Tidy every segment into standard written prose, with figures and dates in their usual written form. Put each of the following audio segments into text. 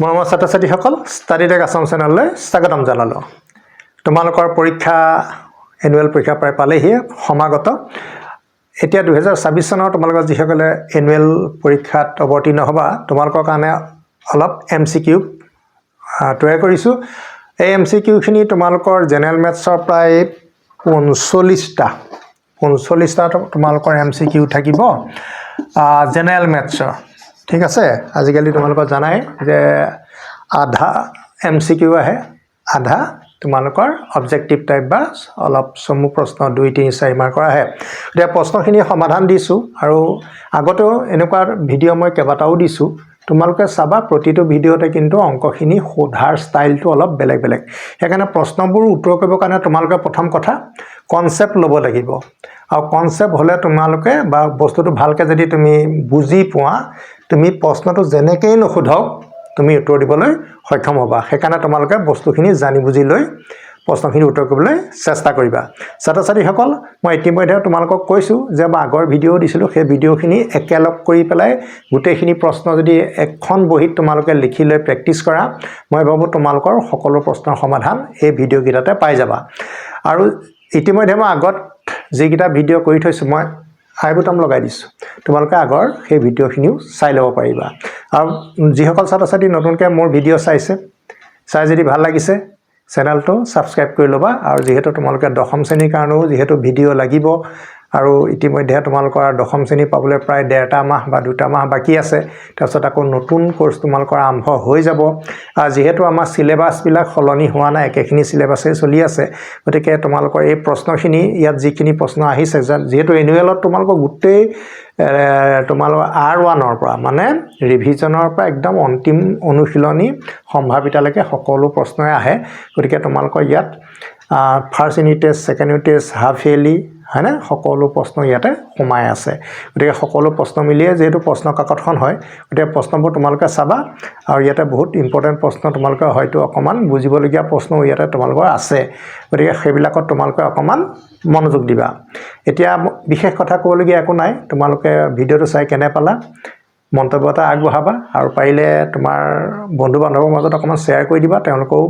মৰমৰ ছাত্ৰ-ছাত্ৰীসকল study tech Assam চেনেললৈ স্বাগতম জনালোঁ। তোমালোকৰ পৰীক্ষা এনুৱেল পৰীক্ষা প্ৰায় পালেহি সমাগত। এতিয়া 2026 চনৰ তোমালোকৰ যিসকলে এনুৱেল পৰীক্ষাত অৱতীৰ্ণ হ'বা তোমালোকৰ কাৰণে অলপ MCQ তৈয়াৰ কৰিছোঁ। এই MCQখিনি তোমালোকৰ জেনেৰেল মেথছৰ প্ৰায় 45টা তোমালোকৰ MCQ থাকিব জেনেৰেল মেথছৰ। ঠিক আছে, আজিকালি তোমালোকৰ জানাই যে আধা MCQ আহে, আধা তোমালোকৰ অবজেক্টিভ টাইপ বা অলপ চমু প্ৰশ্ন 2, 3, 4 মাৰ্কৰ আহে। এতিয়া প্ৰশ্নখিনি সমাধান দিছোঁ আৰু আগতেও এনেকুৱা ভিডিঅ' মই কেইবাটাও দিছোঁ। তোমালোকে চাবা প্ৰতিটো ভিডিঅ'তে কিন্তু অংকখিনি সোধাৰ ষ্টাইলটো অলপ বেলেগ বেলেগ। সেইকাৰণে প্ৰশ্নবোৰ উত্তৰ কৰিবৰ কাৰণে তোমালোকে প্ৰথম কথা কনচেপ্ট ল'ব লাগিব। আৰু কনচেপ্ট হ'লে তোমালোকে বা বস্তুটো ভালকৈ যদি তুমি বুজি পোৱা তুমি প্ৰশ্নটো যেনেকেই নুসুধক তুমি উত্তৰ দিবলৈ সক্ষম হ'বা। সেইকাৰণে তোমালোকে বস্তুখিনি জানি বুজি লৈ প্ৰশ্নখিনি উত্তৰ কৰিবলৈ চেষ্টা কৰিবা। ছাত্ৰ-ছাত্ৰীসকল মই ইতিমধ্যে তোমালোকক কৈছোঁ যে মই আগৰ ভিডিঅ' দিছিলোঁ, সেই ভিডিঅ'খিনি একেলগ কৰি পেলাই গোটেইখিনি প্ৰশ্ন যদি এখন বহীত তোমালোকে লিখি লৈ প্ৰেক্টিছ কৰা মই ভাবোঁ তোমালোকৰ সকলো প্ৰশ্নৰ সমাধান এই ভিডিঅ'কেইটাতে পাই যাবা। আৰু ইতিমধ্যে মই আগত যিকেইটা ভিডিঅ' কৰি থৈছোঁ মই আই বুটাম লগাই দিছোঁ, তোমালোকে আগৰ সেই ভিডিঅ'খিনিও চাই ল'ব পাৰিবা। আৰু যিসকল ছাত্ৰ-ছাত্ৰী নতুনকৈ মোৰ ভিডিঅ' চাই যদি ভাল লাগিছে চেনেলটো ছাবস্ক্ৰাইব কৰি ল'বা। আৰু যিহেতু তোমালোকে দশম শ্ৰেণীৰ কাৰণেও যিহেতু ভিডিঅ' লাগিব আৰু ইতিমধ্যে তোমালোকৰ দশম শ্ৰেণী পাবলৈ প্ৰায় 1.5 মাহ বা 2 মাহ বাকী আছে। তাৰপিছত আকৌ নতুন কোৰ্চ তোমালোকৰ আৰম্ভ হৈ যাব। আৰু যিহেতু আমাৰ চিলেবাছবিলাক সলনি হোৱা নাই, একেখিনি চিলেবাছেই চলি আছে, গতিকে তোমালোকৰ এই প্ৰশ্নখিনি ইয়াত যিখিনি প্ৰশ্ন আহিছে যিহেতু এনুৱেলত তোমালোকৰ গোটেই তোমালোকৰ R1ৰ পৰা মানে ৰিভিজনৰ পৰা একদম অন্তিম অনুশীলনী সম্ভাৱিতালৈকে সকলো প্ৰশ্নই আহে। গতিকে তোমালোকৰ ইয়াত first unit test, second unit test, half yearly হয়নে সকলো প্ৰশ্ন ইয়াতে সোমাই আছে। গতিকে সকলো প্ৰশ্ন মিলিয়ে যিহেতু প্ৰশ্ন কাকতখন হয় গতিকে প্ৰশ্নবোৰ তোমালোকে চাবা। আৰু ইয়াতে বহুত ইম্পৰ্টেণ্ট প্ৰশ্ন তোমালোকে হয়তো অকণমান বুজিবলগীয়া প্ৰশ্নও ইয়াতে তোমালোকৰ আছে। গতিকে সেইবিলাকত তোমালোকে অকণমান মনোযোগ দিবা। এতিয়া বিশেষ কথা ক'বলগীয়া একো নাই, তোমালোকে ভিডিঅ'টো চাই কেনে পালা মন্তব্য এটা আগবঢ়াবা আৰু পাৰিলে তোমাৰ বন্ধু বান্ধৱৰ মাজত অকণমান শ্বেয়াৰ কৰি দিবা। তেওঁলোকেও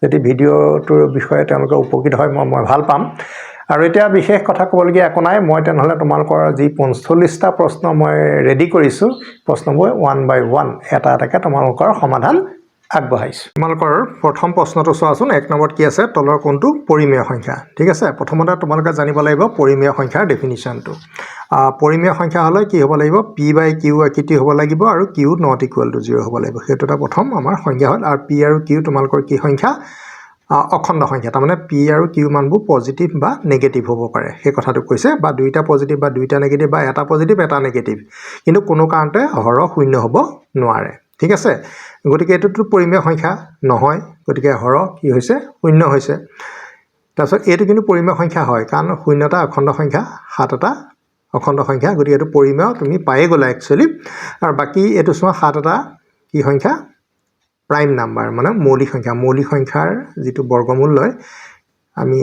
যদি ভিডিঅ'টোৰ বিষয়ে তেওঁলোকে উপকৃত হয় মই ভাল পাম। আৰু এতিয়া বিশেষ কথা ক'বলগীয়া একো নাই, মই তেনেহ'লে তোমালোকৰ যি 45টা প্ৰশ্ন মই ৰেডি কৰিছোঁ প্ৰশ্নবোৰ 1 by 1 এটা এটাকৈ তোমালোকৰ সমাধান আগবঢ়াইছোঁ। তোমালোকৰ প্ৰথম প্ৰশ্নটো চোৱাচোন। 1 নম্বৰত কি আছে, তলৰ কোনটো পৰিমেয় সংখ্যা। ঠিক আছে, প্ৰথমতে তোমালোকে জানিব লাগিব পৰিমেয় সংখ্যাৰ ডেফিনিশ্যনটো। পৰিমেয় সংখ্যা হ'লে কি হ'ব লাগিব, P/Q আকৃতি হ'ব লাগিব আৰু Q ≠ = 0 হ'ব লাগিব। সেইটো এটা প্ৰথম আমাৰ সংখ্যা হ'ল। আৰু P আৰু Q তোমালোকৰ কি সংখ্যা, অখণ্ড সংখ্যা। তাৰমানে P আৰু Q মানবোৰ পজিটিভ বা নেগেটিভ হ'ব পাৰে, সেই কথাটো কৈছে। বা 2টা পজিটিভ বা 2টা নেগেটিভ বা এটা পজিটিভ এটা নেগেটিভ, কিন্তু কোনো কাৰণতে হৰ শূন্য হ'ব নোৱাৰে। ঠিক আছে, গতিকে এইটোতো পৰিমেয় সংখ্যা নহয়, গতিকে হৰ কি হৈছে, শূন্য হৈছে। তাৰপিছত এইটো কিন্তু পৰিমেয় সংখ্যা হয়, কাৰণ 0টা অখণ্ড সংখ্যা, 7 এটা অখণ্ড সংখ্যা, গতিকে এইটো পৰিমেয় তুমি পায়ে গ'লা একচুৱেলি। আৰু বাকী এইটো চোৱা 7 এটা কি সংখ্যা, প্ৰাইম নাম্বাৰ মানে মৌলিক সংখ্যা। মৌলিক সংখ্যাৰ যিটো বৰ্গমূল লয় আমি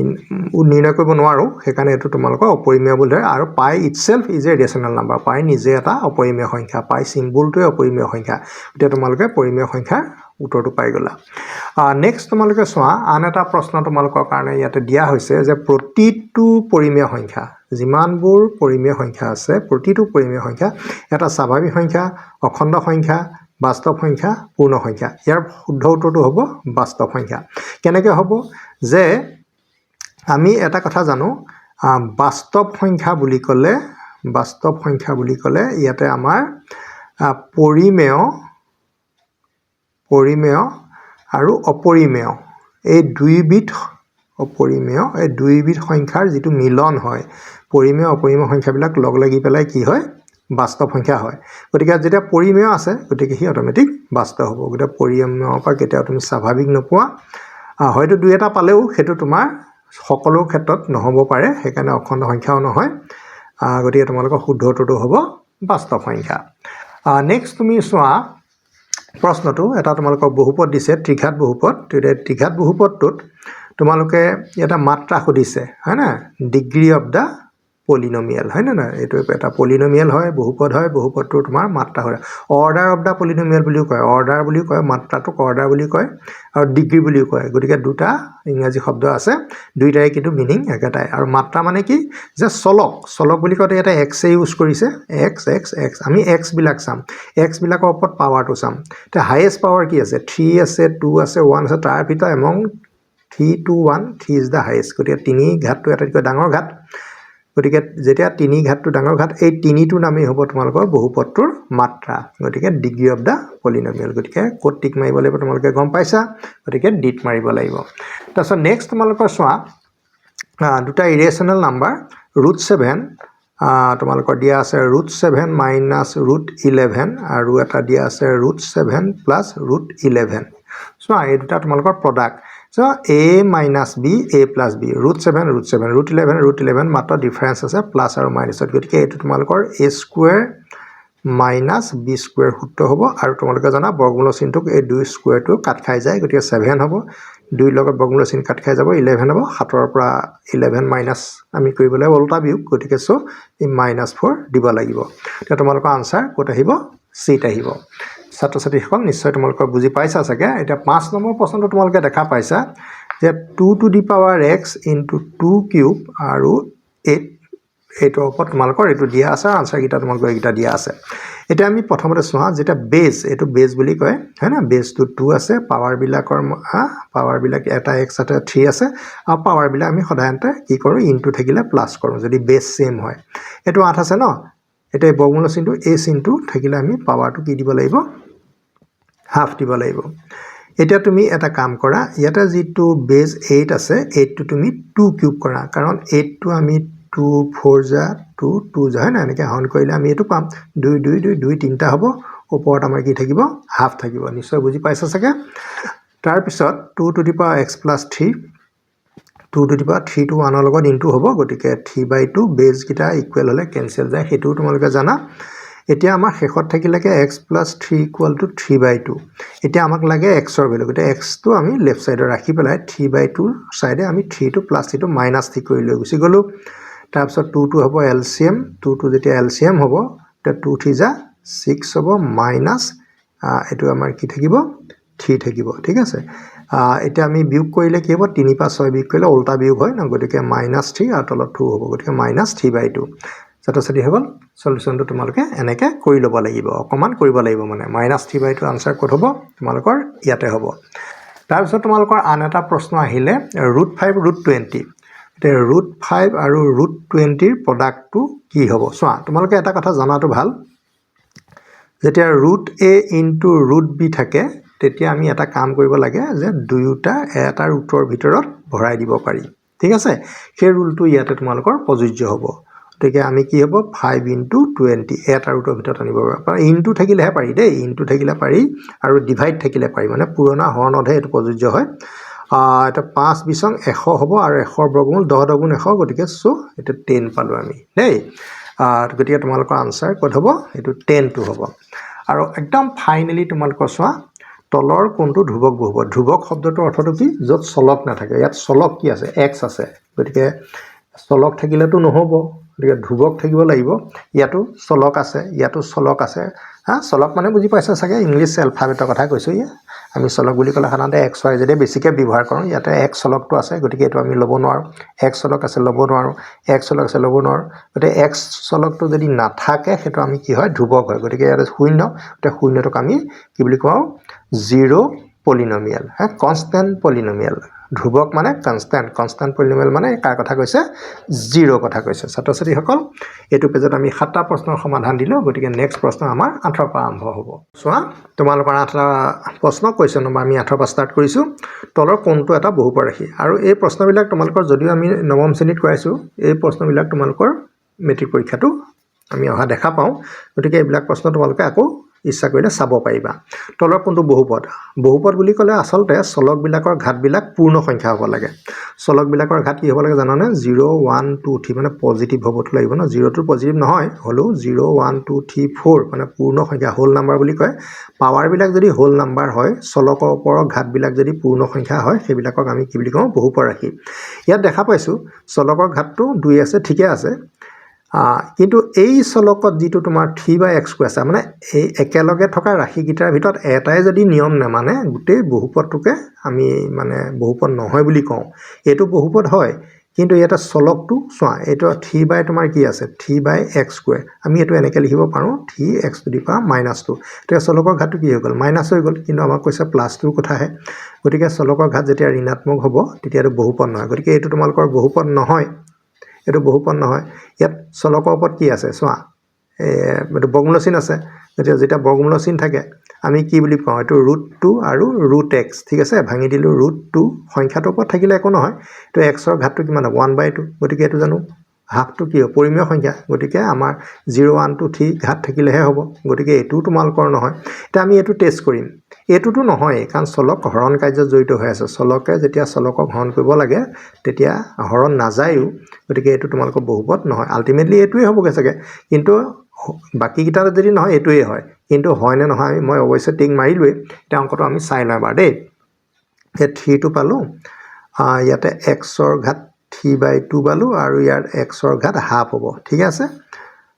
নিৰ্ণয় কৰিব নোৱাৰোঁ, সেইকাৰণে এইটো তোমালোকৰ অপৰিমেয় বুলি ধৰে। আৰু পাই ইটছেল্ফ ইজ এ ৰেচনেল নাম্বাৰ, পাই নিজে এটা অপৰিমেয় সংখ্যা, পাই চিম্বলটোৱে অপৰিমেয় সংখ্যা। এতিয়া তোমালোকে পৰিমেয় সংখ্যাৰ উত্তৰটো পাই গ'লা। নেক্সট তোমালোকে চোৱা, আন এটা প্ৰশ্ন তোমালোকৰ কাৰণে ইয়াতে দিয়া হৈছে যে প্ৰতিটো পৰিমেয় সংখ্যা, যিমানবোৰ পৰিমেয় সংখ্যা আছে প্ৰতিটো পৰিমেয় সংখ্যা এটা স্বাভাৱিক সংখ্যা, অখণ্ড সংখ্যা, বাস্তৱ সংখ্যা, পূৰ্ণ সংখ্যা। ইয়াৰ শুদ্ধ উত্তৰটো হ'ব বাস্তৱ সংখ্যা। কেনেকৈ হ'ব, যে আমি এটা কথা জানো, বাস্তৱ সংখ্যা বুলি ক'লে ইয়াতে আমাৰ পৰিমেয় আৰু অপৰিমেয় এই দুইবিধ সংখ্যাৰ যিটো মিলন হয়, পৰিমেয় অপৰিমেয় সংখ্যাবিলাক লগ লাগি পেলাই কি হয়, বাস্তৱ সংখ্যা হয়। গতিকে যেতিয়া পৰিমেয় আছে গতিকে সি অট'মেটিক বাস্তৱ হ'ব। গতিকে পৰিমেয়ৰ পৰা কেতিয়াও তুমি স্বাভাৱিক নোপোৱা, হয়তো 2 এটা পালেও সেইটো তোমাৰ সকলো ক্ষেত্ৰত নহ'ব পাৰে, সেইকাৰণে অখণ্ড সংখ্যাও নহয়। গতিকে তোমালোকৰ শুদ্ধ উত্তৰটো হ'ব বাস্তৱ সংখ্যা। নেক্সট তুমি চোৱা প্ৰশ্নটো, এটা তোমালোকক বহুপদ দিছে, ত্ৰিঘাত বহুপদ। ত্ৰিঘাত বহুপদটোত তোমালোকে এটা মাত্ৰা সুধিছে হয় না, ডিগ্ৰী অফ দ্য পলিনমিয়েল হয় না এইটো এটা পলিনমিয়েল হয় বহুপদটো তোমাৰ মাত্ৰা হয় অৰ্ডাৰ অফ দা পলিনমিয়েল বুলিও কয় অৰ্ডাৰ বুলিও কয় মাত্ৰাটোক অৰ্ডাৰ বুলি কয় আৰু ডিগ্ৰী বুলিও কয় গতিকে দুটা ইংৰাজী শব্দ আছে দুইটাৰে কিন্তু মিনিং একেটাই আৰু মাত্ৰা মানে কি যে চলক বুলি কওঁতে এটা x ইউজ কৰিছে x আমি x বিলাক চাম x বিলাকৰ ওপৰত পাৱাৰটো চাম তে হাইয়েষ্ট পাৱাৰ কি আছে 3 আছে 2 আছে 1 আছে তাৰ ভিতৰত among 3 to 1 3 is the highest গতিকে 3 ঘাতটো এটাতকৈ ডাঙৰ ঘাত গতিকে যেতিয়া 3 ঘাতটো ডাঙৰ ঘাত এই 3টো নামেই হ'ব তোমালোকৰ বহুপদটোৰ মাত্ৰা গতিকে ডিগ্ৰী অফ দা পলিনমিয়েল গতিকে ক'ত টিক মাৰিব লাগিব তোমালোকে গম পাইছা গতিকে ডিট মাৰিব লাগিব তাৰপিছত নেক্সট তোমালোকৰ চোৱা দুটা ইৰেচনেল নাম্বাৰ √7 তোমালোকৰ দিয়া আছে √7 মাইনাছ √11 আৰু এটা দিয়া আছে √7 প্লাছ √11 চোৱা এই দুটা তোমালোকৰ product So a minus b a plus b √11 মাত্ৰ ডিফাৰেন্স আছে প্লাস আৰু মাইনাসত গতিকে এটো তোমালোকৰ a square minus b square সূত্ৰ হ'ব আৰু তোমালোকে জানা বৰ্গমূল চিহ্নটোক এই 2 স্কয়াৰটো কাট খাই যায় গতিকে 7 হ'ব 2 লগত বৰ্গমূল চিহ্ন কাট খাই যাব 11 হ'ব 7 ৰ পৰা 11 মাইনাস আমি কৰিবলৈ উল্টা বিয়োগ গতিকে সো এই -4 দিব লাগিব তেতিয়া তোমালোকৰ আনসাৰ কত আহিব c ত আহিব ছাত্ৰ-ছাত্ৰীসকল নিশ্চয় তোমালোকে বুজি পাইছা চাগে এটা 5 নম্বৰ প্ৰশ্নটো তোমালোকে দেখা পাইছা যে 2 to the power x into 2 cube আৰু 8 এটো ওপৰত তোমালোকৰ এটো দিয়া আছে আনসাৰ কিটা তোমালোকৰ কিটা দিয়া আছে এটা আমি প্ৰথমতে চোৱা যেটা বেজ এটো বেজ বুলি কয় হয়না বেজ টু 2 আছে পাৱাৰ বিলাক এটা x এটা 3 আছে আৰু পাৱাৰ বিলাক আমি সদায়তে কি কৰো ইনটু থাকিলে প্লাস কৰো যদি বেজ সেম হয় এটো 8 আছে ন এটা বৰ্গমূল চিহ্নটো a চিহ্নটো থাকিলে আমি পাৱাৰটো কি দিব লাগিব হাফ দিব লাগিব এটা তুমি এটা কাম কৰা ইয়াতে যেটো বেজ 8 আছে 8 টো তুমি 2 কিউব কৰা কাৰণ 8 টো আমি 2 4 যা 2 2 যা না এনেকে হন কৰিলে আমি এটো পাম 2 2 2 2 তিনটা হ'ব ওপৰত আমাৰ কি থাকিব হাফ থাকিব নিশ্চয় বুজি পাইছা চাগে তাৰ পিছত 2 to the power x plus 3 2 to the power 3 to 1 লগত ইনটু হ'ব গতিকে 3/2 বেজ কিটা ইকুৱেল হলে কেনসেল যায় হেতু তোমালোকে জানা এতিয়া আমাৰ শেষত থাকিলেকে x plus 3 equal to 3/2 এতিয়া আমাক লাগে x ৰ ভ্যালু গতে x টো আমি লেফট সাইডে ৰাখি পেলাই 3/2 সাইডে আমি 3 টো প্লাস 3 টো মাইনাস 3 কৰি লৈ গুছি গলো তাৰ পিছত 2 টো হ'ব LCM 2 টো যেতিয়া LCM হ'ব তে 2 3 যা 6 হ'ব মাইনাস এটো আমাৰ কি থাকিব 3 থাকিব ঠিক আছে এটা আমি বিয়োগ কৰিলে কি হ'ব 3 5 6 বিয়োগ কৰিলে উল্টা বিয়োগ হয় না গতিকে -3 আৰু তলত 2 হ'ব গতিকে -3/2 ছাত্ৰ-ছাত্ৰী হ'ল সলিউশনটো তোমালোকে এনেকে কৰি ল'ব লাগিব অকমান কৰিব লাগিব মানে -3/2 আনসাৰ ক'ত হ'ব তোমালোকৰ ইয়াতে হ'ব তাৰ পিছত তোমালোকৰ আন এটা প্ৰশ্ন আহিলে √5 √20 তে √5 আৰু √20 ৰ প্ৰডাক্টটো কি হ'ব চোৱা তোমালোকে এটা কথা জানাটো ভাল যেতিয়া √a * √b থাকে তেতিয়া আমি এটা কাম কৰিব লাগে যে দুয়োটা এটা ৰুটৰ ভিতৰত ভৰাই দিব পাৰি ঠিক আছে সেই ৰুলটো ইয়াতে তোমালোকৰ প্ৰযোজ্য হ'ব গতিকে আমি কি হ'ব 5 * 20 এটা ৰুটৰ ভিতৰত আনিব পাৰি ইনটু থাকিলেহে পাৰি দেই ইনটু থাকিলে পাৰি আৰু ডিভাইড থাকিলে পাৰি মানে পুৰণা হৰণতহে এটো প্ৰযোজ্য হয় এটা 5 বিসং 100 হ'ব আৰু 100 ৰ বৰ্গমূল 10 * 100 গতিকে সো এটা 10 পালো আমি দেই গতিকে তোমালোকৰ আনসাৰ ক'ত হ'ব এটো 10 টো হ'ব আৰু একদম ফাইনালি তোমালোকৰ চোৱা তলৰ কোনটো ধ্ৰুৱক বহুপদ ধ্ৰুৱক শব্দটোৰ অৰ্থটো কি যত চলক নাথাকে ইয়াত চলক কি আছে x আছে গতিকে চলক থাকিলেতো নহব গতিকে ধ্ৰুৱক থাকিব লাগিব ইয়াতো চলক আছে চলক মানে বুজি পাইছা চাগে ইংলিশ এলফাবেটৰ কথা কৈছো আমি চলক বুলি ক'লে সাধাৰণতে x y যদি বেছিকে ব্যৱহাৰ কৰো ইয়াতে x চলকটো আছে গতিকে এটো আমি ল'ব নোৱাৰো x চলক আছে ল'ব নোৱাৰো x চলক আছে ল'ব নোৱাৰো গতিকে x চলকটো যদি নাথাকে হেতু আমি কি হয় ধ্ৰুৱক হয় গতিকে ইয়াতে শূন্য তে শূন্যটোক আমি কি বুলি কওঁ জিৰো পলিনমিয়েল কনস্ট্যান্ট পলিনমিয়েল ধ্ৰুৱক মানে কনস্ট্যান্ট পলিনমিয়েল মানে কাৰ কথা কৈছে জিৰো কথা কৈছে ছাত্ৰ-ছাত্ৰী সকল এটো পেজত আমি 7টা প্ৰশ্নৰ সমাধান দিলো গতিকে নেক্সট প্ৰশ্ন আমাৰ 8ৰ পৰা আৰম্ভ হ'ব চোৱা তোমালোকৰ 8টা প্ৰশ্ন কোৱেশ্চন নম্বৰ আমি 8ৰ পৰা ষ্টাৰ্ট কৰিছো তলৰ কোনটো এটা বহুপদ ৰাশি আৰু এই প্ৰশ্নবিলাক তোমালোকৰ যদিও আমি নৱম শ্ৰেণীত কৰাইছো এই প্ৰশ্নবিলাক তোমালোকৰ মেট্ৰিক পৰীক্ষাটো আমি অহা দেখা পাওঁ গতিকে এইবিলাক প্ৰশ্ন তোমালোকে আকৌ ইচ্ছা কৰিলে চাব পাৰিবা তলৰ কোনটো বহুপদ বুলি ক'লে আসলতে চলক বিলাকৰ ঘাত বিলাক পূৰ্ণ সংখ্যা হ'ব লাগে চলক বিলাকৰ ঘাত কি হ'ব লাগে জানানে 0 1 2 3 মানে পজিটিভ হ'বটো লাগিব ন 0 টো পজিটিভ নহয় হলো 0 1 2 3 4 মানে পূৰ্ণ সংখ্যা হোল নাম্বাৰ বুলি কয় পাৱাৰ বিলাক যদি হোল নাম্বাৰ হয় চলকৰ ওপৰৰ ঘাত বিলাক যদি পূৰ্ণ সংখ্যা হয় সেইবিলাকক আমি কি বুলি কওঁ বহুপদ ৰাশি ইয়াত দেখা পাইছো চলকৰ ঘাতটো 2 আছে ঠিকে আছে কিন্তু এই চলকত যিটো তোমাৰ 3/x আছে মানে এই একেলগে থকা ৰাশিকেইটাৰ ভিতৰত এটাই যদি নিয়ম নেমানে গোটেই বহুপদটোকে আমি মানে বহুপদ নহয় বুলি কওঁ এইটো বহুপদ হয় কিন্তু ইয়াতে চলকটো চোৱা এইটো 3 তোমাৰ কি আছে 3/x², আমি এইটো এনেকৈ লিখিব পাৰোঁ 3x⁻²। তেতিয়া চলকৰ ঘাতটো কি হৈ গ'ল মাইনাছ হৈ গ'ল, কিন্তু আমাক কৈছে +2ৰ কথাহে। গতিকে চলকৰ ঘাত যেতিয়া ঋণাত্মক হ'ব তেতিয়া এইটো বহুপদ নহয়, গতিকে এইটো তোমালোকৰ বহুপদ নহয়, এইটো বহুপদ নহয়। ইয়াত চলকৰ ওপৰত কি আছে চোৱা এইটো বৰ্গমূল চিন আছে, গতিকে যেতিয়া বৰ্গমূল চিন থাকে আমি কি বুলি কওঁ এইটো √2 আৰু √x, ঠিক আছে, ভাঙি দিলোঁ √2 সংখ্যাটোৰ ওপৰত থাকিলে একো নহয়, তো xৰ ঘাতটো কিমান হ'ব 1/2, গতিকে এইটো জানো হাফটো কি হ'ব পৰিমেয় সংখ্যা, গতিকে আমাৰ 0 1 2 3 ঘাত থাকিলেহে হ'ব, গতিকে এইটোও তোমালোকৰ নহয়। এতিয়া আমি এইটো টেষ্ট কৰিম, এইটোতো নহয় কাৰণ চলক হৰণ কাৰ্যত জড়িত হৈ আছে, চলকে যেতিয়া চলকক হৰণ কৰিব লাগে তেতিয়া হৰণ নাযায়ও, গতিকে এইটো তোমালোকৰ বহুপদ নহয়। আল্টিমেটলি এইটোৱে হ'বগৈ চাগে, কিন্তু বাকীকেইটা যদি নহয় এইটোৱে হয়, কিন্তু হয়নে নহয় মই অৱশ্যে টিক মাৰিলোৱেই। এতিয়া অংকটো আমি চাই লওঁ এবাৰ দেই। এই 3টো পালোঁ, ইয়াতে xৰ ঘাত 3/2 পালোঁ আৰু ইয়াৰ xৰ ঘাত হাফ হ'ব, ঠিক আছে।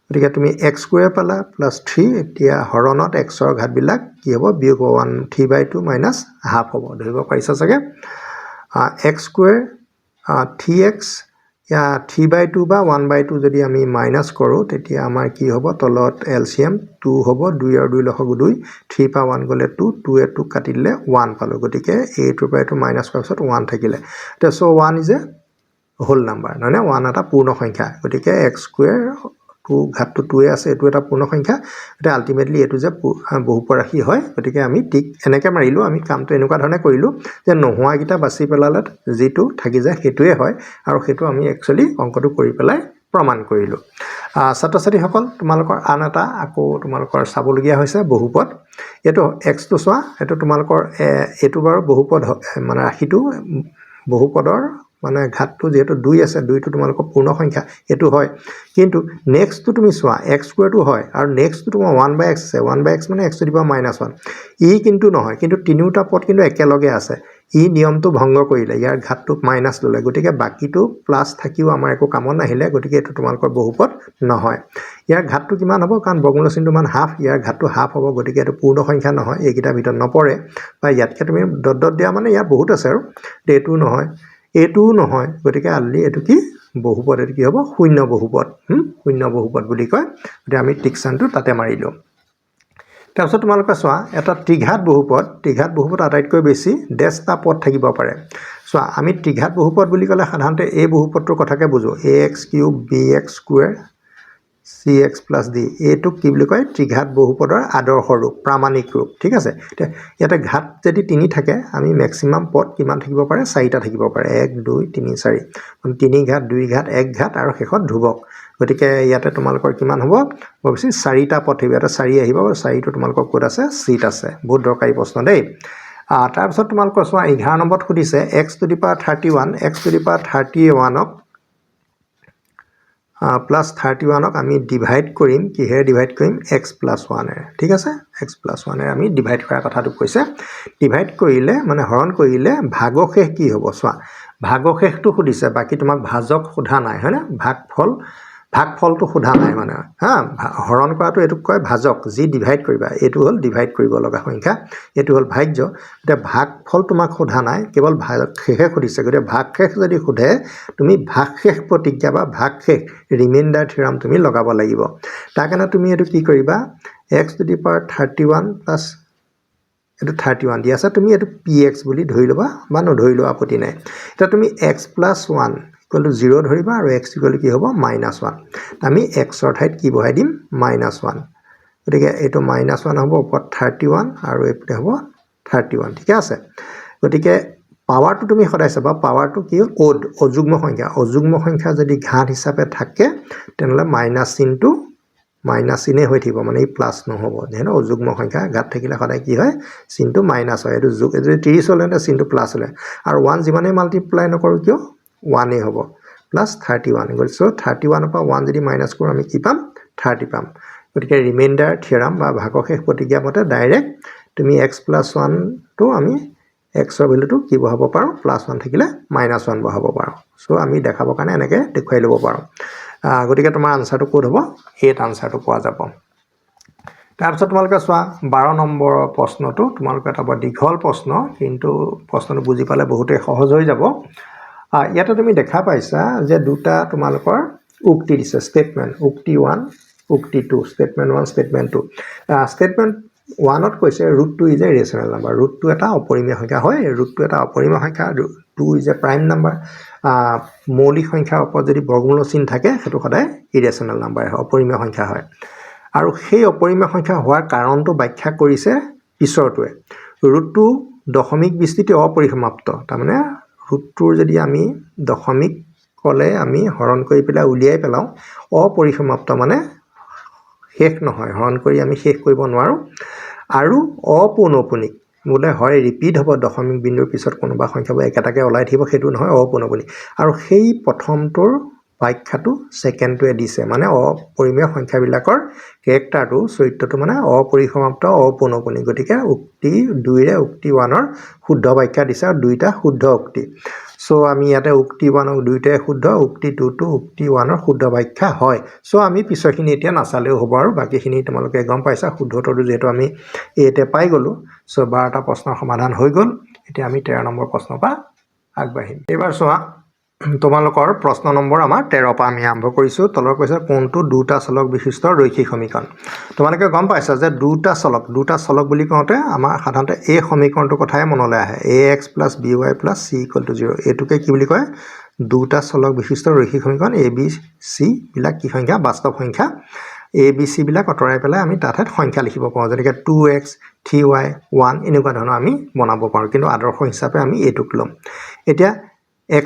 গতিকে তুমি x² পালা +3, এতিয়া হৰণত xৰ ঘাতবিলাক কি হ'ব বিয়োগ হ'ব 3/2 - হাফ হ'ব, ধৰিব পাৰিছা চাগে। x² 3x 3/2 বা 1/2 যদি আমি মাইনাছ কৰোঁ তেতিয়া আমাৰ কি হ'ব তলত LCM 2 হ'ব, 2 আৰু 2 লসাগু 2, 3 পৰা 1 গ'লে 2, 2 2 কাটি দিলে 1 পালোঁ, গতিকে এইটোৰ পৰা এইটো মাইনাছ কৰাৰ পিছত 1 থাকিলে, এতিয়া চ' 1 ইজ এ হোল নাম্বাৰ, নহয়নে 1 এটা পূৰ্ণ সংখ্যা, গতিকে x² ঘাতটো 2 আছে, এইটো এটা পূৰ্ণ সংখ্যা, গতিকে আল্টিমেটলি এইটো যে বহুপদ ৰাশি হয়, গতিকে আমি ঠিক এনেকৈ মাৰিলোঁ। আমি কামটো এনেকুৱা ধৰণে কৰিলোঁ যে নোহোৱাকেইটা বাছি পেলালে যিটো থাকি যায় সেইটোৱে হয়, আৰু সেইটো আমি একচুৱেলি অংকটো কৰি পেলাই প্ৰমাণ কৰিলোঁ। ছাত্ৰ ছাত্ৰীসকল তোমালোকৰ আন এটা আকৌ তোমালোকৰ চাবলগীয়া হৈছে বহুপদ। এইটো xটো চোৱা, এইটো তোমালোকৰ এইটো বাৰু বহুপদ মানে ৰাশিটো বহুপদৰ মানে ঘাতটো যিহেতু 2 আছে, 2টো তোমালোকৰ পূৰ্ণ সংখ্যা এইটো হয়, কিন্তু নেক্সটটো তুমি চোৱা x²টো হয় আৰু নেক্সটটো তোমাৰ 1/x আছে, 1/x মানে x⁻⁻1, ই কিন্তু নহয়, কিন্তু তিনিওটা পদ কিন্তু একেলগে আছে, ই নিয়মটো ভংগ কৰিলে, ইয়াৰ ঘাতটো মাইনাছ ল'লে, গতিকে বাকীটো প্লাছ থাকিও আমাৰ একো কামত নাহিলে, গতিকে এইটো তোমালোকৰ বহুপদ নহয়। ইয়াৰ ঘাতটো কিমান হ'ব কাৰণ বৰ্গমূল চিনটো মান হাফ, ইয়াৰ ঘাতটো হাফ হ'ব, গতিকে এইটো পূৰ্ণ সংখ্যা নহয়, এইকেইটাৰ ভিতৰত নপৰে, বা ইয়াতকৈ তুমি ডট ডট দিয়া মানে ইয়াত বহুত আছে আৰু এইটোও নহয় এইটোও নহয়, গতিকে আল্লি এইটো কি বহুপদ, এইটো কি হ'ব শূন্য বহুপদ, শূন্য বহুপদ বুলি কয়, গতিকে আমি টিক চানটো তাতে মাৰিলোঁ। তাৰপিছত তোমালোকে চোৱা এটা ত্ৰিঘাত বহুপদ আটাইতকৈ বেছি ডেছটা পদ থাকিব পাৰে। চোৱা আমি ত্ৰিঘাত বহুপদ বুলি ক'লে সাধাৰণতে এই বহুপদটোৰ কথাকে বুজোঁ, ax³ bx² cx + d, এইটোক কি বুলি কয় ত্ৰিঘাত বহুপদৰ আদৰ্শ ৰূপ, প্ৰামাণিক ৰূপ, ঠিক আছে। এতিয়া ইয়াতে ঘাত যদি 3 থাকে আমি মেক্সিমাম পদ কিমান থাকিব পাৰে 4টা থাকিব পাৰে, 1 2 3 4, 3 ঘাত 2 ঘাত 1 ঘাত আৰু শেষত ধ্ৰুৱক, গতিকে ইয়াতে তোমালোকৰ কিমান হ'ব অৱশ্যে 4টা পদ থাকিব, ইয়াতে 4 আহিব, 4টো তোমালোকৰ ক'ত আছে চিট আছে, বহুত দৰকাৰী প্ৰশ্ন দেই। তাৰপিছত তোমালোকৰ চোৱা 11 নম্বৰত সুধিছে x⁻31 x⁻31ক +31ক আমি ডিভাইড কৰিম, কিহেৰে ডিভাইড কৰিম x+1এৰে, ঠিক আছে, x+1এৰে আমি ডিভাইড কৰাৰ কথাটো কৈছে। ডিভাইড কৰিলে মানে হৰণ কৰিলে ভাগশেষ কি হ'ব চোৱা, ভাগশেষটো সুধিছে, বাকী তোমাক ভাজক সোধা নাই, হয়নে, ভাগফলটো সোধা নাই মানে, হৰণ কৰাটো এইটোক কয় ভাজক, যি ডিভাইড কৰিবা, এইটো হ'ল ডিভাইড কৰিব লগা সংখ্যা, এইটো হ'ল ভাজ্য, এতিয়া ভাগফল তোমাক সোধা নাই, কেৱল ভাগশেষে সুধিছে, গতিকে ভাগশেষ যদি সোধে তুমি ভাগশেষ প্ৰতিজ্ঞা বা ভাগশেষ ৰিমাইণ্ডাৰ থিয়ৰাম তুমি লগাব লাগিব। তাৰ কাৰণে তুমি এইটো কি কৰিবা x⁻31 প্লাছ এইটো 31 দি আছে, তুমি এইটো px বুলি ধৰি ল'বা বা নধৰিলেও আপত্তি নাই। এতিয়া তুমি x+1 = 0 ধৰিবা আৰু x = কি হ'ব -1, আমি xৰ ঠাইত কি বহাই দিম -1, গতিকে এইটো -1 হ'ব, ওপৰত 31 আৰু এইপিনে হ'ব 31, ঠিক আছে। গতিকে পাৱাৰটো তুমি সদায় চাবা, পাৱাৰটো কি হ'ল অযুগ্ম সংখ্যা যদি ঘাত হিচাপে থাকে তেনেহ'লে মাইনাছ চিনটো মাইনাছ চিনে হৈ থাকিব, মানে ই প্লাছ নহ'ব, যিহেতু অযুগ্ম সংখ্যা ঘাত থাকিলে সদায় কি হয় চিনটো মাইনাছ হয়, এইটো যোগ, যদি 30 হ'লে চিনটো প্লাছ হ'লে, আৰু 1 যিমানেই মাল্টিপ্লাই নকৰোঁ কিয় 1 হ'ব, +31, গতিকে 31ৰ পৰা 1 যদি মাইনাছ কৰোঁ আমি কি পাম 30 পাম। গতিকে ৰিমাইণ্ডাৰ থিয়ৰাম বা ভাগশেষ প্ৰতিজ্ঞা মতে ডাইৰেক্ট তুমি x+1টো আমি এক্সৰ ভেলুটো কি বহাব পাৰোঁ +1 থাকিলে -1 বহাব পাৰোঁ সো আমি দেখাবৰ কাৰণে এনেকৈ দেখুৱাই ল'ব পাৰোঁ গতিকে তোমাৰ আনসাৰটো ক'ত হ'ব এত আনসাৰটো পোৱা যাব তাৰপিছত তোমালোকে চোৱা 12 নম্বৰৰ প্ৰশ্নটো তোমালোকে এটা বৰ দীঘল প্ৰশ্ন কিন্তু প্ৰশ্নটো বুজি পালে বহুতেই সহজ হৈ যাব ইয়াতে তুমি দেখা পাইছা যে দুটা তোমালোকৰ উক্তি দিছে স্টেটমেন্ট উক্তি 1 উক্তি 2 স্টেটমেন্ট 1 স্টেটমেন্ট 2 স্টেটমেন্ট 1 ত কৈছে √2 ইজ এ ৰেচনেল নাম্বাৰ √2 এটা অপৰিমেয় সংখ্যা হয় √2 এটা অপৰিমেয় সংখ্যা 2 ইজ এ প্ৰাইম নাম্বাৰ মৌলিক সংখ্যাৰ ওপৰত যদি বৰ্গমূল চিন থাকে সেটো সদায় ইৰেচনেল নাম্বাৰ হয় অপৰিমেয় সংখ্যা হয় আৰু সেই অপৰিমেয় সংখ্যা হোৱাৰ কাৰণটো ব্যাখ্যা কৰিছে পিছৰটোৱে √2 দশমিক বিস্তৃতি অপৰিসমাপ্ত তাৰ মানে √2 যদি আমি দশমিক কলে আমি হৰণ কৰি পেলাই উলিয়াই পেলাও অপৰিসমাপ্ত মানে শেষ নহয় হৰণ কৰি আমি শেষ কৰিব নোৱাৰো আৰু অপৌনপুনিক বোলে হয় ৰিপিট হ'ব দশমিক বিন্দুৰ পিছত কোনোবা সংখ্যাবোৰ একেটাকে ওলাই থাকিব সেইটো নহয় অপৌনপুনিক আৰু সেই প্ৰথমটোৰ ব্যাখ্যাটো সেকেন্ডটোৱে দিছে মানে অপৰিমেয় সংখ্যাবিলাকৰ কেৰেক্টাৰটো চৰিত্ৰটো মানে অপৰিসমাপ্ত অপৌনপুনিক গতিকে উক্তি 2 ৰে উক্তি 1 ৰ শুদ্ধ ব্যাখ্যা দিছে আৰু দুইটা শুদ্ধ উক্তি সো আমি ইয়াতে উক্তি 1 ক দুইটাই শুদ্ধ উক্তি 2 টো উক্তি 1 ৰ শুদ্ধ ব্যাখ্যা হয় সো আমি পিছৰখিনি এতিয়া নাচালেও হ'ব আৰু বাকিখিনি তোমালোকে গম পাইছা শুদ্ধটো যেটো আমি এতে পাই গলো সো 12টা প্ৰশ্নৰ সমাধান হৈ গল এতিয়া আমি 13 নম্বৰ প্ৰশ্নৰ পৰা আগবাঢ়িম এবাৰ চোৱা তোমালোকৰ প্ৰশ্ন নম্বৰ আমাৰ 13 পৰা আমি আৰম্ভ কৰিছো তলৰ কৈছে কোনটো দুটা চলক বিশিষ্ট ৰৈখিক সমীকৰণ তোমালোকে গম পাইছা যে দুটা চলক বুলি কওঁতে আমাৰ সাধাৰণতে এই সমীকৰণটোৰ কথাই মনলৈ আহে ax + by + c = 0 এটোকে কি বুলি কয় দুটা চলক বিশিষ্ট ৰৈখিক সমীকৰণ a b c বিলাক কি সংখ্যা বাস্তৱ সংখ্যা a b c বিলাক অতৰাই পেলাই আমি তাত সংখ্যা লিখিব পাৰোঁ যেনেকৈ 2x 3y 1 এনেকুৱা ধৰণৰ আমি বনাব পাৰোঁ কিন্তু আদৰ্শ হিচাপে আমি এটোক লম এতিয়া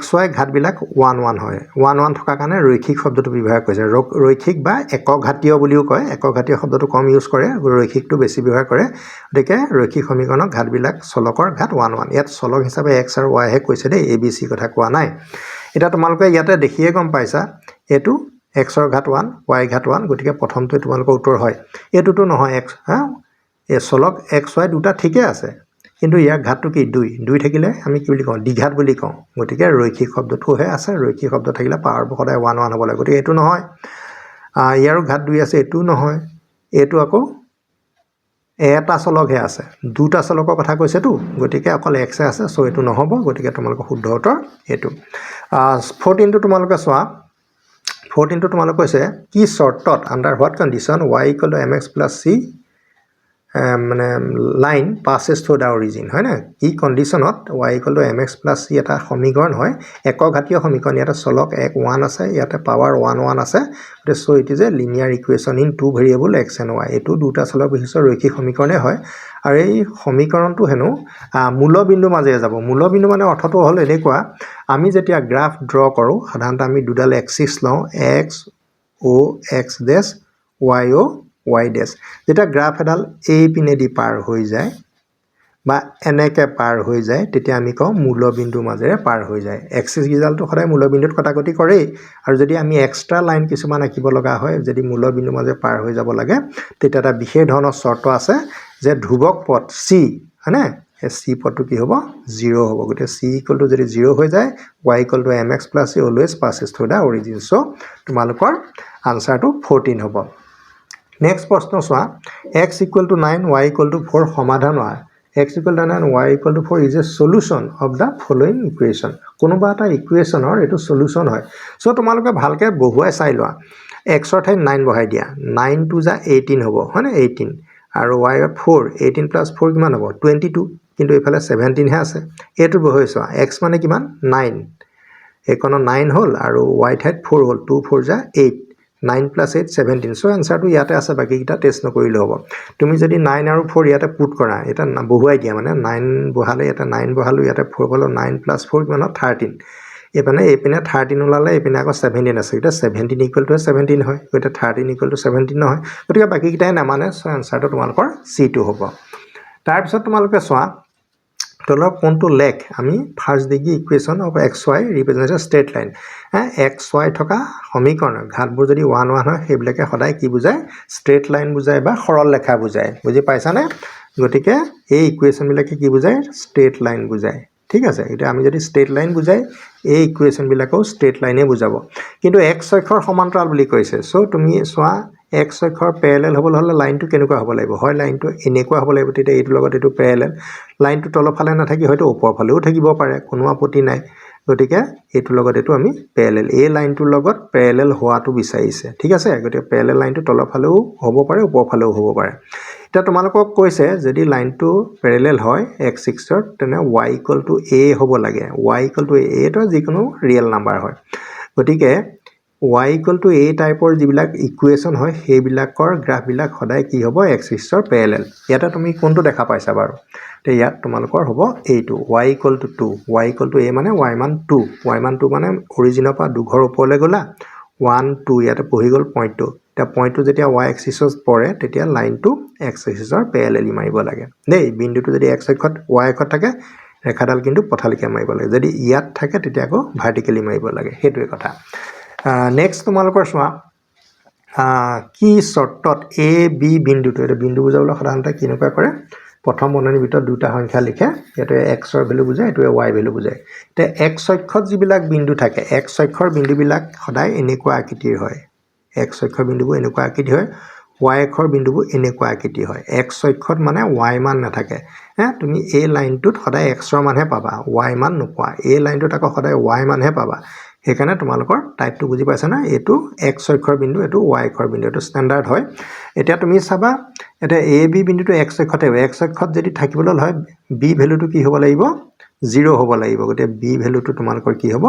xy ঘাতবিলাক 1 1 হয় 1 1 থকা কাৰণে ৰৈখিক শব্দটো ব্যৱহাৰ কৰিছে ৰৈখিক বা একক ঘাতীয় বুলিও কয় একক ঘাতীয় শব্দটো কম ইউজ কৰে ৰৈখিকটো বেছি ব্যৱহাৰ কৰে গতিকে ৰৈখিক সমীকৰণৰ ঘাতবিলাক চলকৰ ঘাত 1 1 ইয়াত চলক হিচাপে x আৰু y হে কৈছে দেই a b c কথা কোৱা নাই এটা তোমালোকে ইয়াতে দেখিয়ে গম পাইছা এটো x ৰ ঘাত 1 y ঘাত 1 গতিকে প্ৰথমটো তোমালোকৰ উত্তৰ হয় এটোটো নহয় x এই চলক x y দুটা ঠিকই আছে কিন্তু ইয়াৰ ঘাতটো কি 2 থাকিলে আমি কি বুলি কওঁ দ্বিঘাত বুলি কওঁ গতিকে ৰৈখিক শব্দটোহে আছে ৰৈখিক শব্দ থাকিলে পাৱাৰ সদায় 1 1 হ'ব লাগে গতিকে এটো নহয় ইয়াৰ ঘাত 2 আছে এটো নহয় এটো আকৌ এটা চলকহে আছে দুটা চলকৰ কথা কৈছেটো গতিকে অকল x আছে সো এটো নহব গতিকে তোমালোকৰ শুদ্ধ উত্তৰ এটো 14 টো তোমালোকে চোৱা 14 টো তোমালোক কৈছে কি শৰ্তত under what condition y = mx + c মানে line passes through the origin হয় না কি কন্ডিশনত y = mx + c এটা সমীকৰণ হয় একক ঘাতীয় সমীকৰণ ইয়াতে চলক 1 আছে ইয়াতে পাৱাৰ 1 1 আছে so it is a linear equation in two variable x and y এটো দুটা চলক বিশিষ্ট ৰৈখিক সমীকৰণে হয় আৰু এই সমীকৰণটো হেনো মূল বিন্দু মাজে যাব মূল বিন্দু মানে অৰ্থটো হল এনেকুৱা আমি যেতিয়া গ্ৰাফ ড্ৰ কৰো সাধাৰণতে আমি দুডাল এক্সিস লওঁ x o x ডেশ y o y ডেশ যেটা গ্ৰাফ এডাল এই পিনেদি পাৰ হৈ যায় বা এনেকে পাৰ হৈ যায় তেতিয়া আমি কওঁ মূল বিন্দুৰ মাজেৰে পাৰ হৈ যায় এক্সিস গিজালটো সদায় মূল বিন্দুত কটাকটি কৰে আৰু যদি আমি এক্সট্ৰা লাইন কিছুমান আঁকিব লগা হয় যদি মূল বিন্দুৰ মাজে পাৰ হৈ যাব লাগে তেতিয়া এটা বিশেষ ধৰণৰ শৰ্ত আছে যে ধ্ৰুৱক পথ c হয়নে এই c পথটো কি হ'ব 0 হ'ব গতিকে c = যদি 0 হৈ যায় y = mx + c always passes through the origin so তোমালোকৰ আনসাৰটো 14 হ'ব নেক্সট প্ৰশ্ন চোৱা x = 9 y = 4 সমাধান হয় x = 9 y = 4 is a solution of the following equation কোনোবা এটা ইকুৱেশ্যনৰ এটো সলিউশন হয় সো তোমালোকে ভালকে বহুৱাই চাই লোৱা x ৰ ঠাইত 9 বহাই দিয়া 9 * 2 = 18 হ'ব হয়নে 18 আৰু y ৰ 4 18 + 4 কিমান হ'ব 22 কিন্তু এফালে 17 হে আছে এটো বহাই চোৱা x মানে কিমান 9 একন 9 হল আৰু y ঠাইত 4 হল 2 4 = 8 9 + 8 17 সো আনসাৰটো ইয়াতে আছে বাকি কিটা টেস্ট নকৰিলে হ'ব তুমি যদি 9 আৰু 4 ইয়াতে পুট কৰা এটা বহুৱাই দিয়া মানে 9 বহালে এটা 9 বহালো ইয়াতে 4 বহালো 9 + 4 কিমান 13 এপিনে 13 ওলালে এপিনে আকৌ 17 আছে এটা 17 = 17 হয় গটা 13 = 17 নহয় গতিকে বাকি কিটাই নামানে সো আনসাৰটো তোমালোকৰ C2 হ'ব তাৰ পিছত তোমালোকে চোৱা তলৰ কোনটো লেখ আমি first degree equation of xy represents a straight line xy থকা সমীকৰণৰ ঘাতবোৰ যদি 1 1 হয় সেইবিলাকে সদায় কি বুজায় ষ্ট্ৰেট লাইন বুজায় বা সৰল ৰেখা বুজায় বুজি পাইছানে গতিকে এই ইকুৱেশ্যনবিলাকে কি বুজায় ষ্ট্ৰেইট লাইন বুজায় ঠিক আছে এতিয়া আমি যদি ষ্ট্ৰেইট লাইন বুজায় এই ইকুৱেশ্যনবিলাকেও ষ্ট্ৰেইট লাইনে বুজাব কিন্তু x অক্ষৰ সমান্তৰাল বুলি কৈছে সো তুমি চোৱা x অক্ষৰ প্যাৰেলাল হ'বলৈ হলে লাইনটো কেনেকুৱা হ'ব লাগিব হয় লাইনটো এনেকুৱা হ'ব লাগিব তেতিয়া এইটো লগত এইটো প্যাৰেলাল লাইনটো তলফালে নাথাকি হয়তো ওপৰফালেও থাকিব পাৰে কোনো আপত্তি নাই গতিকে এইটো লগত এইটো আমি প্যাৰেলাল এই লাইনটোৰ লগত প্যাৰেলাল হোৱাটো বিচাৰিছে ঠিক আছে গতিকে প্যাৰেলাল লাইনটো তলফালেও হ'ব পাৰে ওপৰফালেও হ'ব পাৰে এটা তোমালোকক কৈছে যদি লাইনটো প্যাৰেলাল হয় x6 ৰ তেনে y a হ'ব লাগে y a টো যিকোনো ৰিয়েল নাম্বাৰ হয় গতিকে y a টাইপৰ যিবিলাক ইকুৱেশ্যন হয় সেইবিলাকৰ গ্ৰাফবিলাক সদায় কি হ'ব x6 ৰ প্যাৰেলাল ইয়াতে তুমি কোনটো দেখা পাইছা বাৰু তে ইয়াত তোমালোকৰ হ'ব এইটো y 2 y a মানে y মান 2 y মান 2 মানে অৰিজিনৰ পৰা দুঘৰ ওপৰলৈ গলা 1 2 ইয়াতে পঢ়ি গল পইণ্টটো তে পইণ্টটো যেতিয়া y এক্সিছত পৰে তেতিয়া লাইনটো x এক্সিছৰ প্যাৰেলালি মাৰিব লাগে দেই বিন্দুটো যদি x অক্ষত y অক্ষত থাকে ৰেখাডাল কিন্তু পথালিকে মাৰিব লাগে যদি ইয়াত থাকে তেতিয়া আকৌ ভাৰ্টিকেলি মাৰিব লাগে হেতুৱে কথা নেক্সট তোমালোকৰ চোৱা কি শৰ্টত a b বিন্দুটো এটা বিন্দু বুজাবলৈ সাধাৰণতে কিনকা কৰে প্ৰথম বন্ধনীৰ ভিতৰত দুটা সংখ্যা লিখে এটো x ৰ ভ্যালু বুজায় এটো y ভ্যালু বুজায় তে x অক্ষত যিবিলাক বিন্দু থাকে x অক্ষৰ বিন্দুবিলাক সদায় এনেকুৱা আকৃতিৰ হয় x অক্ষৰ বিন্দুবোৰ এনেকুৱা আকৃতি হয় y অক্ষৰ বিন্দুবোৰ এনেকুৱা আকৃতি হয় x অক্ষত মানে y মান নাথাকে তুমি এই লাইনটোত সদায় x ৰ মানহে পাবা y মান নোপোৱা এই লাইনটোত আকৌ সদায় y মানহে পাবা হেকাৰণে তোমালোকৰ টাইপটো বুজি পাইছা না এটো x অক্ষৰ বিন্দু এটো y অক্ষৰ বিন্দু এটো স্ট্যান্ডাৰ্ড হয় এতিয়া তুমি চাবা এটা a b বিন্দুটো x অক্ষতে x অক্ষত যদি থাকিবলৈ হয় b ভ্যালুটো কি হ'ব লাগিব 0 হ'ব লাগিব গতে b ভ্যালুটো তোমালোকৰ কি হ'ব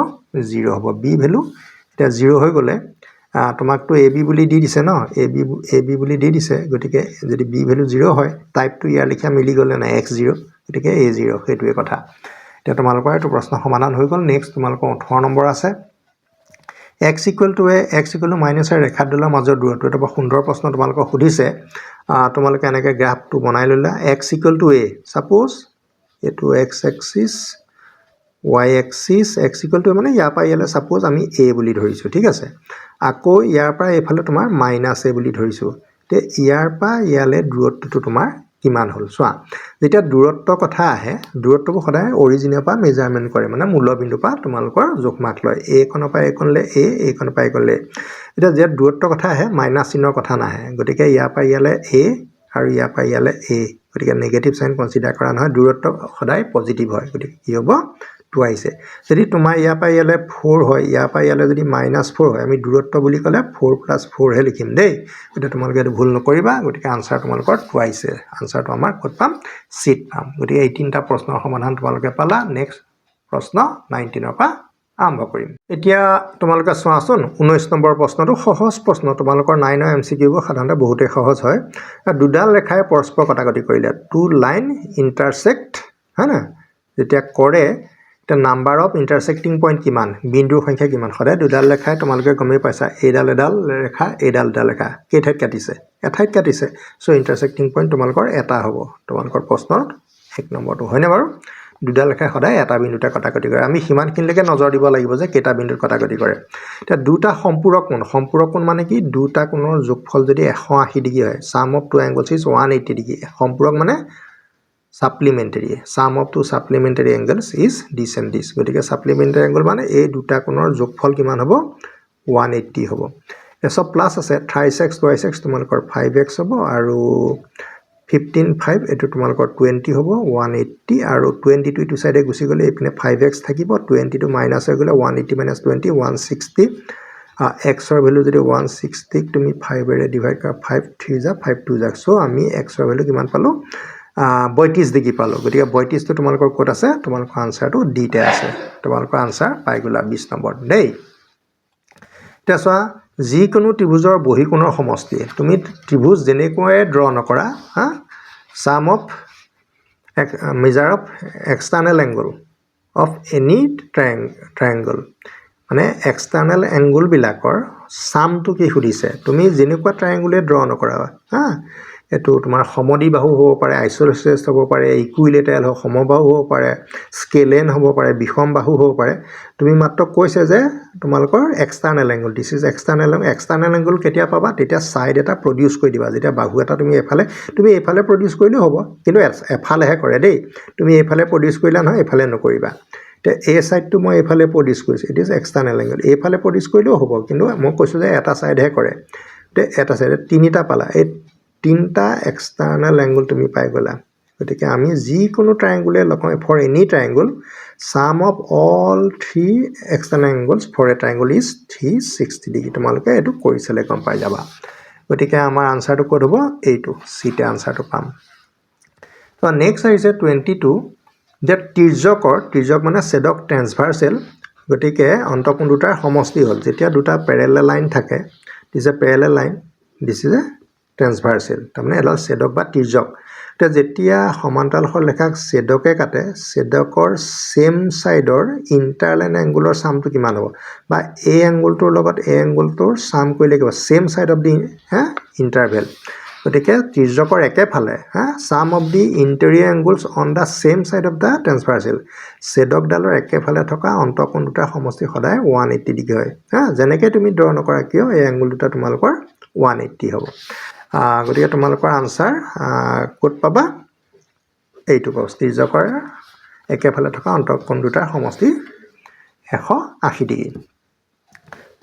0 হ'ব b ভ্যালু এটা 0 হৈ গলে তোমাকটো ab বুলি দি দিছে ন ab বুলি দি দিছে গতিকে যদি b ভ্যালু 0 হয় টাইপটো ইয়াৰ লিখা মিলি গলে না x0 গতিকে a0 হেতুৱে কথা এতিয়া তোমালোকৰ এটো প্ৰশ্ন সমাধান হৈ গল নেক্সট তোমালোকৰ 18 নম্বৰ আছে x = a x = a ৰেখাডালৰ মাজৰ দূৰত্ব এটা বৰ সুন্দৰ প্ৰশ্ন তোমালোকক সুধিছে তোমালোকে এনেকৈ গ্ৰাফটো বনাই ললা x = a সাপোজ এটো x axis y axis x = মানে ইয়াৰ পৰা ইয়ালে সাপোজ আমি a বুলি ধৰিছো ঠিক আছে আকৌ ইয়াৰ পৰা এফালে তোমাৰ -a বুলি ধৰিছো তে ইয়াৰ পৰা ইয়ালে দূৰত্বটো তোমাৰ কিমান হল চোৱা যেতিয়া দূৰত্ব কথা আহে দূৰত্বটো সদায় অৰিজিনৰ পৰা মেজাৰমেন্ট কৰে মানে মূলবিন্দু পৰা তোমালোকৰ জোখমাখ লয় a কোনৰ পৰা a কোনলে a কোনৰ পৰা a কোনলে এতিয়া যে দূৰত্ব কথা আহে মাইনাস চিহ্নৰ কথা নাহে গতিকে ইয়াৰ পৰা ইয়ালে a আৰু ইয়াৰ পৰা ইয়ালে a গতিকে নেগেটিভ সাইন কনসিডাৰ কৰা নহয় দূৰত্ব সদায় পজিটিভ হয় গতিকে কি হ'ব টুৱাইছে যদি তোমাৰ ইয়াৰ পৰা ইয়ালে 4 হয় ইয়াৰ পৰা ইয়ালে যদি -4 হয় আমি দূৰত্ব বুলি ক'লে 4 + 4 হে লিখিম দেই গতিকে তোমালোকে এটো ভুল নকৰিবা গতিকে আনসাৰ তোমালোকৰ টুৱাইছে আনসাৰটো আমাৰ ক'ত পাম সিট পাম গতিকে এই তিনটা প্ৰশ্নৰ সমাধান তোমালোকে পালা নেক্সট প্ৰশ্ন 19 ৰ পৰা আৰম্ভ কৰিম এতিয়া তোমালোকে চোৱাচোন 19 নম্বৰ প্ৰশ্নটো সহজ প্ৰশ্ন তোমালোকৰ 9 ৰ MCQ বোৰ সাধাৰণতে বহুতে সহজ হয় দুডাল ৰেখাই পৰস্পৰ কটাকটি কৰিলে টু লাইন ইন্টাৰসেক্ট হয়না যেতিয়া কৰে তে নাম্বাৰ অফ ইন্টাৰসেক্টিং পইণ্ট কিমান বিন্দুৰ সংখ্যা কিমান সদায় দুডাল ৰেখাই তোমালোকে গমে পাইছা এডাল ৰেখা এডাল ৰেখা কেই ঠাইত কাটিছে এঠাইত কাটিছে সো ইন্টাৰসেক্টিং পইণ্ট তোমালোকৰ এটা হ'ব তোমালোকৰ প্ৰশ্নৰ 1 নম্বৰটো হয়নে বাৰু দুডাল ৰেখাই সদায় এটা বিন্দুতে কটাকটি কৰে আমি হিমানখিনলৈকে নজৰ দিব লাগিব যে কেটা বিন্দুত কটাকটি কৰে এটা দুটা সম্পূৰক কোণ মানে কি দুটা কোণৰ যোগফল যদি 180 ডিগ্ৰী হয় sum of two angles is 180 degree সম্পূৰক মানে supplementary sum of two supplementary angles is this and this গতিকে supplementary angle মানে এই দুটা কোণৰ যোগফল কিমান হ'ব 180 হ'ব এসব প্লাস আছে 3x 2x তোমালোকৰ 5x হ'ব আৰু 15 5 এটো তোমালোকৰ 20 হ'ব 180 আৰু 20 টু সাইডে গুছি গলে এপিনে 5x থাকিব 20 টু মাইনাস হৈ গলে 180 - 20 160 x ৰ ভ্যালু যদি 160 তুমি 5 এৰে ডিভাইড কৰা 5 3 যা 5 2 যা সো আমি x ৰ ভ্যালু কিমান পালো 32 ডিগ্ৰী পালো গতিকে 32 টো তোমালোকৰ কোড আছে তোমালোকৰ আনসাৰটো ডি তে আছে তোমালোকৰ আনসাৰ পাই গলা 20 নম্বৰ দেই তেছৱা যিকোনো ত্ৰিভুজৰ বহিকোণৰ সমষ্টি তুমি ত্ৰিভুজ যেনেকৈ ড্ৰ নকৰা sum of measure of external angle of any triangle মানে external angle বিলাকৰ sum টো কি সুধিছে তুমি যেনেকুৱা ট্ৰায়াঙ্গলে ড্ৰ নকৰা এইটো তোমাৰ সমদ্বিবাহু হ'ব পাৰে, আইচোচেলেছ হ'ব পাৰে, ইকুইলেটাৰেল সমবাহু হ'ব পাৰে, স্কেলেন হ'ব পাৰে, বিষম বাহু হ'ব পাৰে। তুমি মাত্ৰ কৈছে যে তোমালোকৰ external angle, this is external angle কেতিয়া পাবা? তেতিয়া ছাইড এটা প্ৰডিউচ কৰি দিবা। যেতিয়া বাহু এটা তুমি এইফালে প্ৰডিউচ কৰিলেও হ'ব, কিন্তু এফালেহে কৰে দেই। তুমি এইফালে প্ৰডিউচ কৰিলা নহয়, এইফালে নকৰিবা। এতিয়া এই ছাইডটো মই এইফালে প্ৰডিউচ কৰিছোঁ, ইট ইজ এক্সটাৰ্নেল এংগল। এইফালে প্ৰডিউচ কৰিলেও হ'ব, কিন্তু মই কৈছোঁ যে এটা ছাইডহে কৰে। এটা ছাইডে তিনিটা পালা, এই তিনিটা এক্সটাৰ্নেল এংগল তুমি পাই গ'লা। গতিকে আমি যিকোনো ট্ৰায়েংগুলে লগাওঁ, for any triangle sum of all 3 external angles for a triangle is 360 degree. তোমালোকে এইটো কৰি চালে গম পাই যাবা। গতিকে আমাৰ আনচাৰটো ক'ত হ'ব? এইটো চিতে আনচাৰটো পাম। তো নেক্সট আহিছে 22 যে তিৰ্যক মানে ছেডক ট্ৰেন্সভাৰ্চেল। গতিকে অন্তঃকোণ দুটাৰ সমষ্টি হ'ল। যেতিয়া দুটা পেৰেলেল লাইন থাকে, this a parallel line, this is a transversal, তাৰমানে এডাল ছেদক বা তিৰ্যক। এতিয়া যেতিয়া সমান্তৰাল ৰেখাক ছেদকে কাটে, ছেদকৰ ছেম ছাইডৰ ইণ্টাৰলাইন এংগুলৰ চামটো কিমান হ'ব? বা এই এংগুলটোৰ লগত এই এংগুলটোৰ চাম কৰিলে কিবা same side of the interval. গতিকে তিৰ্যকৰ একেফালে sum of the interior angles on the same side of the transversal. ছেদকডালৰ একেফালে থকা অন্তঃকোণ দুটাৰ সমষ্টি সদায় 180 ডিগ্ৰী হয়। যেনেকৈ তুমি ড্ৰ নকৰা কিয়, এই এংগুল দুটা তোমালোকৰ 180 হ'ব। গতিকে তোমালোকৰ আনচাৰ ক'ত পাবা? এইটো পাব, তিৰ্যকৰ একেফালে থকা অন্তঃকোণ দুটাৰ সমষ্টি 180 ডিগ্ৰী।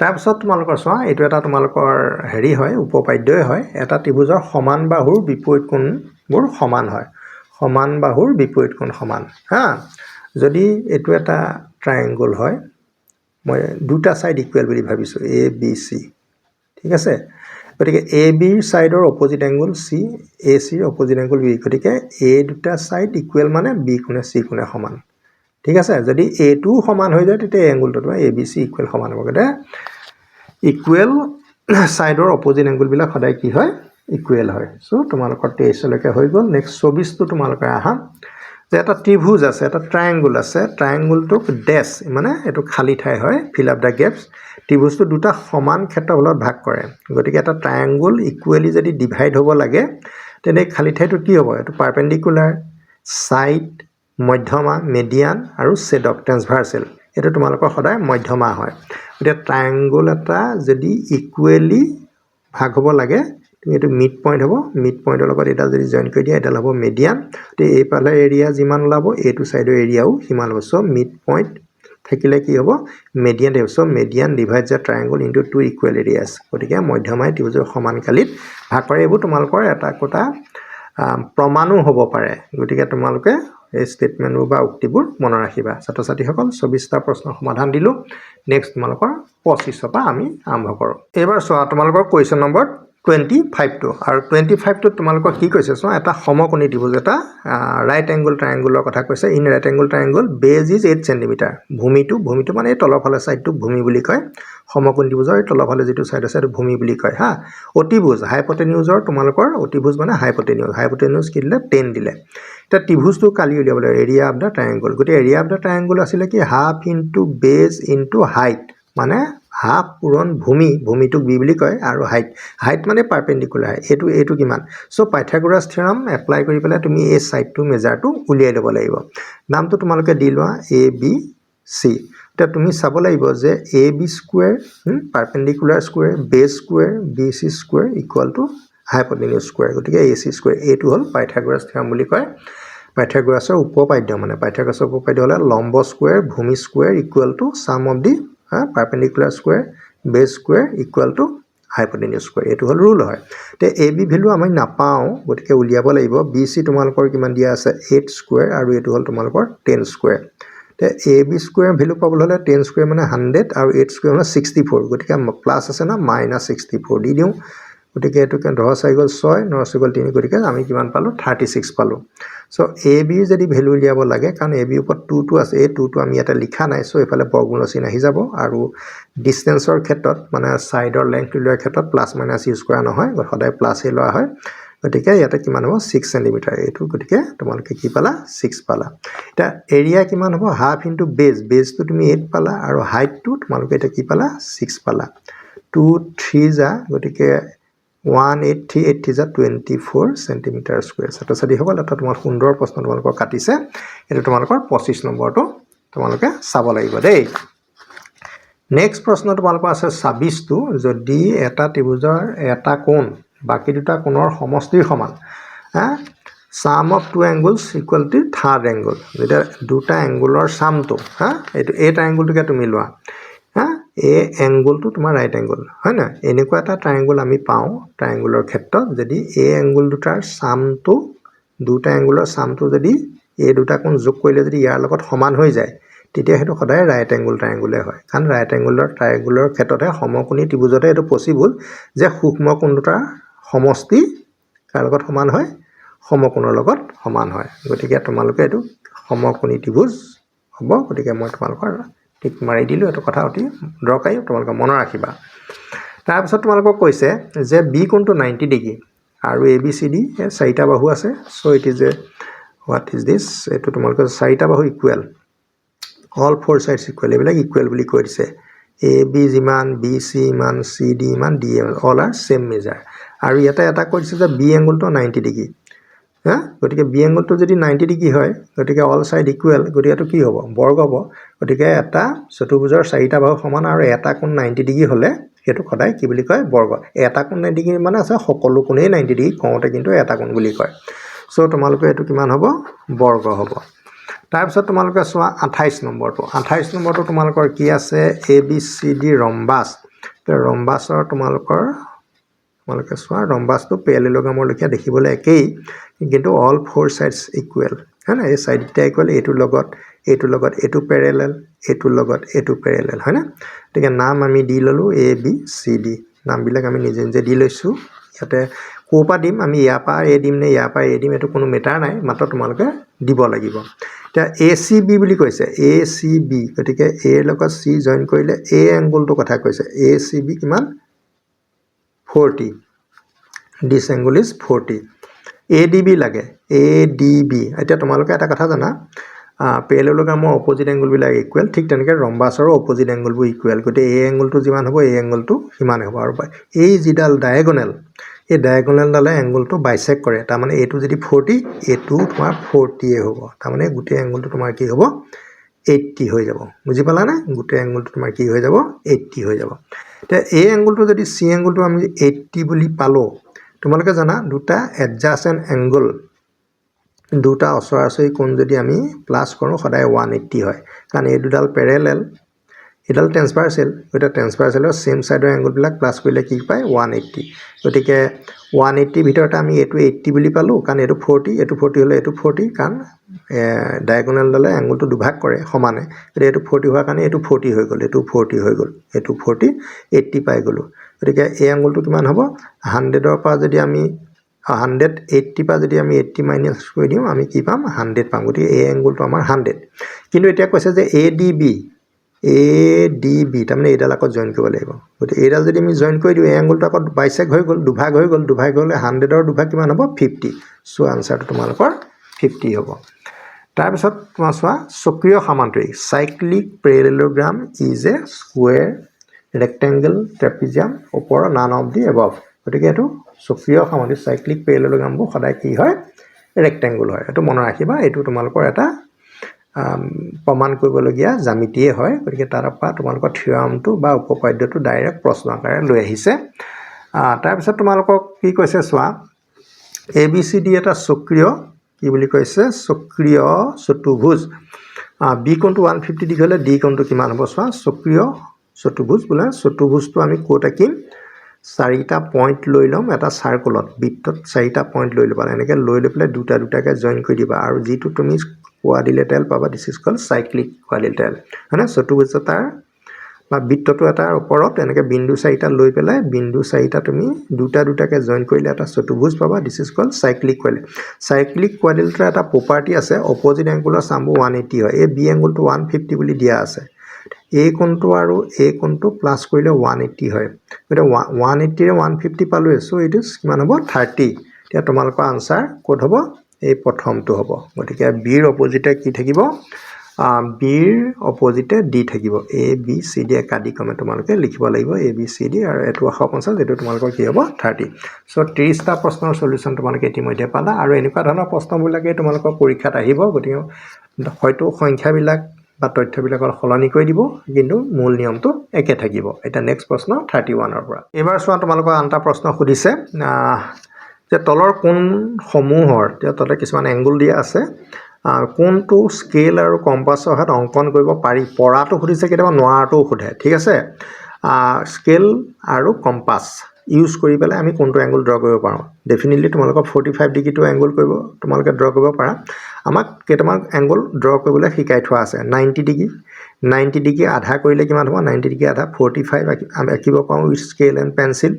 তাৰপিছত তোমালোকৰ চোৱা, এইটো এটা তোমালোকৰ হেৰি হয়, উপপাদ্যই হয়। এটা ত্ৰিভুজৰ সমান বাহুৰ বিপৰীত কোণবোৰ সমান হয়। সমান বাহুৰ বিপৰীত কোণ সমান। যদি এইটো এটা ট্ৰায়েংগুল হয়, মই দুটা ছাইড ইকুৱেল বুলি ভাবিছোঁ, এ বি চি, ঠিক আছে। গতিকে এ বিৰ ছাইডৰ অপজিট এংগুল চি, এ চিৰ অপজিট এংগুল বি। গতিকে এ দুটা ছাইড ইকুৱেল মানে বি কোণে চি কোণে সমান, ঠিক আছে। যদি এটোও সমান হৈ যায়, তেতিয়া এই এংগুলটো তোমাৰ এ বি চি ইকুৱেল সমান হ'ব। গতিকে ইকুৱেল ছাইডৰ অপজিট এংগুলবিলাক সদায় কি হয়? ইকুৱেল হয়। চ' তোমালোকৰ 23লৈকে হৈ গ'ল। নেক্সট 24টো তোমালোকে আহা, যে এটা ত্ৰিভুজ আছে, এটা ট্ৰায়েংগুল আছে, ট্ৰায়েংগুলটোক ডেছ মানে এইটো খালী ঠাই হয়, ফিল আপ দ্য গেপছ। ত্ৰিভুজটো দুটা সমান ক্ষেত্ৰফলত ভাগ কৰে। গতিকে এটা ট্ৰায়েংগুল ইকুৱেলি যদি ডিভাইড হ'ব লাগে, তেন্তে খালী ঠাইটো কি হ'ব? এইটো পাৰ্পেণ্ডিকুলাৰ, ছাইড, মধ্যমা, মেডিয়ান আৰু ছেদক ট্ৰেন্সভাৰ্চেল। এইটো তোমালোকৰ সদায় মধ্যমা হয়। গতিকে ট্ৰায়েংগুল এটা যদি ইকুৱেলি ভাগ হ'ব লাগে, এইটো মিড পইণ্ট হ'ব। মিড পইণ্টৰ লগত এডাল যদি জইন কৰি দিয়া, এডাল হ'ব মেডিয়ান। গতিকে এইফালে এৰিয়া যিমান ওলাব, এইটো ছাইডৰ এৰিয়াও সিমান হ'ব। চ' মিড পইণ্ট থাকিলে কি হ'ব? মেডিয়ান থাকিব। So' median divide the triangle into 2 equal areas. গতিকে মধ্যমাই ত্ৰিভুজৰ সমানকালিত ভাগ কৰে। এইবোৰ তোমালোকৰ এটা একোটা প্ৰমাণো হ'ব পাৰে। গতিকে তোমালোকে এই ষ্টেটমেণ্টবোৰ বা উক্তিবোৰ মনত ৰাখিবা। ছাত্ৰ ছাত্ৰীসকল, 24টা প্ৰশ্নৰ সমাধান দিলোঁ। নেক্সট তোমালোকৰ 25ৰ পৰা আমি আৰম্ভ কৰোঁ। এইবাৰ চোৱা, তোমালোকৰ কুৱেশ্যন নম্বৰ 25টো। আৰু 25টোত তোমালোকৰ কি কৈছে চোৱা, এটা সমকোণী ত্ৰিভুজ, এটা ৰাইট এংগুল ট্ৰায়েংগুলৰ কথা কৈছে। ইন ৰাইট এংগুল ট্ৰায়েংগুল বেজ ইজ 8 চেণ্টিমিটাৰ। ভূমিটো মানে এই তলৰ ফালে ছাইডটোক ভূমি বুলি কয়। সমকোণী ত্ৰিভুজৰ এই তলৰ ফালে যিটো ছাইড আছে, সেইটো ভূমি বুলি কয়। অতিভুজ, হাইপটেনিউজৰ তোমালোকৰ অতিভুজ মানে হাইপটেনিউজ কি দিলে? 10 দিলে। এতিয়া ত্ৰিভুজটো কালি উলিয়াব লাগিব, এৰিয়া অফ দ্য ট্ৰায়েংগুল। গতিকে এৰিয়া অফ দ্য ট্ৰায়েংগুল আছিলে কি? হাফ ইনটু বেজ ইনটু হাইট, মানে হাফ পূৰণ ভূমিটোক বি বুলি কয়, আৰু হাইট মানে পাৰ্পেণ্ডিকুলাৰ। এইটো কিমান? চ' পাইথাগোৰাছ থিয়ৰম এপ্লাই কৰি পেলাই তুমি এই ছাইডটো মেজাৰটো উলিয়াই ল'ব লাগিব। নামটো তোমালোকে দি লোৱা এ বি চি। এতিয়া তুমি চাব লাগিব যে A B square perpendicular square base square B C square equal to hypotenuse square. গতিকে এ চি স্কুৱেৰ, এইটো হ'ল পাইথাগোৰাছ থিয়ৰম বুলি কয়। পাইথাগোৰাছৰ উপপাদ্য, মানে পাইথাগোৰাছৰ উপপাদ্য হ'লে লম্ব স্কুৱেৰ ভূমি স্কুৱেৰ ইকুৱেল টু চাম of the perpendicular square base square equal to hypotenuse square. এইটো হ'ল ৰুল হয়। এতিয়া এ বি ভেলু আমি নাপাওঁ, গতিকে উলিয়াব লাগিব। বি চি তোমালোকৰ কিমান দিয়া আছে? 8 স্কুৱেৰ, আৰু এইটো হ'ল তোমালোকৰ 10 স্কুৱেৰ। এতিয়া এ বি স্কুৱেৰ ভেলু পাবলৈ হ'লে 10 স্কুৱেৰ মানে 100, আৰু 8 স্কুৱেৰ মানে 64। গতিকে প্লাছ আছে না, -64 দি দিওঁ। গতিকে এইটো 10 আহি গ'ল 6, 9 আহি গ'ল 3, গতিকে আমি কিমান পালোঁ? 36 পালোঁ। চ' এ বিৰ যদি ভেলু উলিয়াব লাগে, কাৰণ এ বিৰ ওপৰত 2টো আছে, এই 2টো আমি ইয়াতে লিখা নাই। চ' এইফালে বৰ্গমূলৰ চিন আহি যাব, আৰু ডিষ্টেঞ্চৰ ক্ষেত্ৰত মানে ছাইডৰ লেংথ উলিওৱাৰ ক্ষেত্ৰত প্লাছ মাইনাছ ইউজ কৰা নহয়, সদায় প্লাছহে লোৱা হয়। গতিকে ইয়াতে কিমান হ'ব? 6 চেণ্টিমিটাৰ। এইটো গতিকে তোমালোকে কি পালা? 6 পালা। এতিয়া এৰিয়া কিমান হ'ব? হাফ ইনটু বেজটো তুমি 8 পালা, আৰু হাইটটো তোমালোকে এতিয়া কি পালা? 6 পালা। 2 3 যা, গতিকে 180 80 যা 24 সেন্টিমিটাৰ স্কুৱেৰ ছাত্ৰ-ছাত্ৰীসকল এটা তোমাৰ সুন্দৰ প্ৰশ্ন তোমালোকৰ কাটিছে এটো তোমালোকৰ 25 নম্বৰটো তোমালোকে চাব লাগিব দেই নেক্সট প্ৰশ্ন তোমালোকৰ আছে 26 টো যদি এটা ত্ৰিভুজৰ এটা কোণ বাকি দুটা কোণৰ সমষ্টিৰ সমান sum of two angles equal to third angle যেটা দুটা অ্যাঙ্গলৰ সামটো এটো এই ট্ৰায়াঙ্গলটোকে তুমি লোৱা এই অ্যাঙ্গলটো তোমাৰ ৰাইট অ্যাঙ্গল হয় না এনেকুৱা এটা ট্ৰায়াঙ্গল আমি পাওঁ ট্ৰায়াঙ্গলৰ ক্ষেত্ৰত যদি এই অ্যাঙ্গল দুটাৰ সামটো দুটা অ্যাঙ্গলৰ সামটো যদি এই দুটা কোণ যোগ কৰিলে যদি ইয়াৰ লগত সমান হৈ যায় তেতিয়া হেতু সদায় ৰাইট অ্যাঙ্গল ট্ৰায়াঙ্গলে হয় কাৰণ ৰাইট অ্যাঙ্গলৰ ট্ৰায়াঙ্গলৰ ক্ষেত্ৰতে সমকোণী ত্ৰিভুজতে এটো পসিবল যে সূক্ষ্ম কোণ দুটাৰ সমষ্টি কাৰ লগত সমান হয় সমকোণৰ লগত সমান হয় গতিকে তোমালোকে এটো সমকোণী ত্ৰিভুজ হ'ব গতিকে মই তোমালোকৰ ঠিক মাৰি দিলো এটো কথা অতি দৰকাৰী তোমালোকে মনত ৰাখিবা তাৰ পিছত তোমালোকক কৈছে যে বি কোণটো 90 ডিগ্ৰী আৰু এবিসিডি চাৰিটা বাহু আছে so it is a what is this এটো তোমালোকৰ চাৰিটা বাহু equal all four sides equal এবিলাক ইকুৱেল বুলি কৈ দিছে AB যিমান BC মান CD মান DA all are same measure আৰু ইয়াতে এটা কৈ দিছে যে B এংগলটো 90 ডিগ্ৰী গতিকে বি এংগলটো যদি 90 ডিগ্ৰী হয় গতিকে অল সাইড ইকুৱেল গতিকে এটো কি হ'ব বৰ্গ হ'ব গতিকে এটা চতুৰ্ভুজৰ চাৰিটা বাহু সমান আৰু এটা কোণ 90 ডিগ্ৰী হলে হেতু সদায় কি বুলি কয় বৰ্গ এটা কোণ 90 ডিগ্ৰী মানে আছে সকলো কোণে 90 ডিগ্ৰী কওঁতে কিন্তু এটা কোণ বুলি কয় সো তোমালোকে এটো কিমান হ'ব বৰ্গ হ'ব তাৰ পিছত তোমালোকে চোৱা 28 নম্বৰটো তোমালোকৰ কি আছে ABCD ৰম্বাস ৰম্বাসৰ তোমালোকে চোৱা ৰম্বাসটো পেৰেলেলগ্ৰামৰ লেখীয়া দেখিবলৈ একেই কিন্তু অল ফ'ৰ সাইডস ইকুৱেল হয়না এই সাইড দুটা ইকুৱেল এটো লগত এটো পেৰেলেল এটো লগত এটো পেৰেলেল হয়না ঠিক নাম আমি দি ললো ABCD নামবিলাক আমি নিজে নিজে দি লৈছো ইয়াতে কোপা দিম আমি ইয়াপা এ দিম নে ইয়াপা এ দিম এটো কোনো মেটাৰ নাই মাত্ৰ তোমালোকে দিব লাগিব তা ACB বুলি কৈছে ACB গতিকে A ৰ লগত C জয়েন কৰিলে A এংগলটো কথা কৈছে ACB কিমান 40 this angle is 40 ADB লাগে ADB এতিয়া তোমালোকে এটা কথা জানা পেৰেলেলগ্ৰামৰ অপোজিট এংগল বিলাক ইকুৱেল ঠিক তেনেকৈ ৰম্বাসৰো অপোজিট এংগল বু ইকুৱেল গতে এই এংগলটো যিমান হ'ব এই এংগলটো সিমান হ'ব আৰু এই যিডাল ডায়াগোনাল এই ডায়াগোনাল ডালে এংগলটো বাইসেক্ট কৰে তাৰ মানে এটো যদি 40 এটো তোমাৰ 40 এ হ'ব তাৰ মানে গুটে এংগলটো তোমাৰ কি হ'ব 80 হৈ যাব বুজি পালা না গুটে এংগলটো তোমাৰ কি হৈ যাব 80 হৈ যাব তে এই এংগলটো যদি সি এংগলটো আমি 80 বুলি পালো তোমালোকে জানা দুটা এডজাসেন্ট এংগল দুটা অসৰাসৰি কোণ যদি আমি প্লাস কৰো সদায় 180 হয় কাৰণ এই দুডাল প্যাৰেলেল এডাল ট্ৰান্সভাৰ্সাল এটা ট্ৰান্সভাৰ্সালৰ সেম সাইডৰ এংগল বিলাক প্লাস কৰিলে কি পায় 180 গতিকে 180 ভিতৰত আমি এটো 80 বুলি পালো কাৰণ এটো 40 এটো 40 হলে এটো 40 কাৰণ ডায়াগোনাল ডালে এংগলটো দুভাগ কৰে সমানে এটো 40 হোৱাৰ কাৰণে এটো 40 হৈ গল এটো 40 হৈ গল এটো 40 80 পাই গলো গতিকে এই এংগলটো কিমান হ'ব 100 ৰ পৰা যদি আমি 180 পা যদি আমি 80 মাইনাস কৰি দিও আমি কি পাম 100 পাম গতি এই এংগলটো আমাৰ 100 কিন্তু এতিয়া কৈছে যে ADB তাৰমানে এডাল আকৌ জয়েন কৰিব লাগিব গতি এডাল যদি আমি জয়েন কৰি দিও এই এংগলটো আকৌ বাইসেক্ট হৈ গল দুভাগ হলে 100 ৰ দুভাগ কিমান হ'ব 50 সো আনসাৰটো তোমালোকৰ 50 হ'ব তাৰ পিছত তোমাৰ চোৱা সক্ৰিয় সমান্তৰিক cyclic parallelogram is a square rectangle trapezium ওপৰ নান অফ দি এবাভ গতিকে এটো সক্ৰিয় সমান্তৰিক সাইক্লিক পেৰেলেলগ্ৰামবোৰ সদায় কি হয় ৰেক্টেংগল হয় এটো মনত ৰাখিবা এটো তোমালোকৰ এটা প্ৰমাণ কৰিবলগীয়া জ্যামিতিয়ে হয় গতিকে তাৰ পৰা তোমালোকৰ থিওৰামটো বা উপপাদ্যটো ডাইৰেক্ট প্ৰশ্ন আকাৰে লৈ আহিছে তাৰ পিছত তোমালোকক কি কৈছে চোৱা ABCD এটা সক্ৰিয় কি বুলি কৈছে সক্ৰিয় চতুৰ্ভুজ বি কোণটো 150 ডিগ্ৰী হলে ডি কোণটো কিমান হ'ব চোৱা সক্ৰিয় চতুৰ্ভুজ বোলে চতুৰ্ভুজটো আমি কোট আকিম চাৰিটা পইণ্ট লৈ লম এটা সাৰ্কুলত বৃত্তত চাৰিটা পইণ্ট লৈ লবা এনেকৈ লৈ লৈ পেলাই দুটা দুটাকে জয়েন কৰি দিবা আৰু যিটো তুমি কোৱাড্ৰিলেটাৰেল পাবা this is called cyclic quadrilateral হয়নে চতুৰ্ভুজটাৰ বা বৃত্তটো এটাৰ ওপৰত এনেকৈ বিন্দু চাৰিটা লৈ পেলাই বিন্দু চাৰিটা তুমি দুটা দুটাকে জয়েন কৰিলে এটা চতুৰ্ভুজ পাবা দিস ইজ কল্ড সাইক্লিক কোৱাড্ৰিলেটাৰ এটা প্ৰপাৰ্টি আছে অপোজিট এংগলৰ সামবোৰ 180 হয় এই বি এংগলটো 150 বুলি দিয়া আছে এই কোণটো আৰু এই কোণটো প্লাস কৰিলে 180 হয় গতে 180 ৰে 150 পালো সো ইট ইজ কিমান হ'ব 30 এতিয়া তোমালোকৰ আনসাৰ কোড হ'ব এই প্ৰথমটো হ'ব গতিকে বি ৰ অপোজিটে কি থাকিব বিৰ অপজিটে ডি থাকিব এ বি চি ডি একাদিক্ৰমে তোমালোকে লিখিব লাগিব এ বি চি ডি আৰু এইটো 150 এইটো তোমালোকৰ কি হ'ব 30 সো 30টা প্ৰশ্নৰ সলিউশন তোমালোকে ইতিমধ্যে পালা আৰু এনেকুৱা ধৰণৰ প্ৰশ্নবিলাকে তোমালোকৰ পৰীক্ষাত আহিব গতিকে হয়তো সংখ্যাবিলাক বা তথ্যবিলাকৰ সলনি কৰি দিব কিন্তু মূল নিয়মটো একে থাকিব এটা নেক্সট প্ৰশ্ন 31 ৰ পৰা এবাৰ চোৱা তোমালোকৰ আনটা প্ৰশ্ন সুধিছে যে তলৰ কোন সমূহৰ তলে কিছুমান এংগল দিয়া আছে কোনটো স্কেল আৰু কম্পাছৰ সহায়ত অঙ্কন কৰিব পাৰি পৰাটো সুধিছে কেতিয়াবা নোৱাৰাটো সোধে ঠিক আছে স্কেল আৰু কম্পাছ ইউজ কৰি পেলাই আমি কোনটো এংগল ড্ৰ কৰিব পাৰোঁ ডেফিনেটলি তোমালোকৰ 45 ডিগ্ৰীটো এংগল কৰিব তোমালোকে ড্ৰ কৰিব পাৰা আমাক কেইটামান এংগল ড্ৰ কৰিবলৈ শিকাই থোৱা আছে 90 ডিগ্ৰী আধা কৰিলে কিমান হ'ব 90 ডিগ্ৰী আধা 45 আমি আঁকিব পাৰোঁ with scale and pencil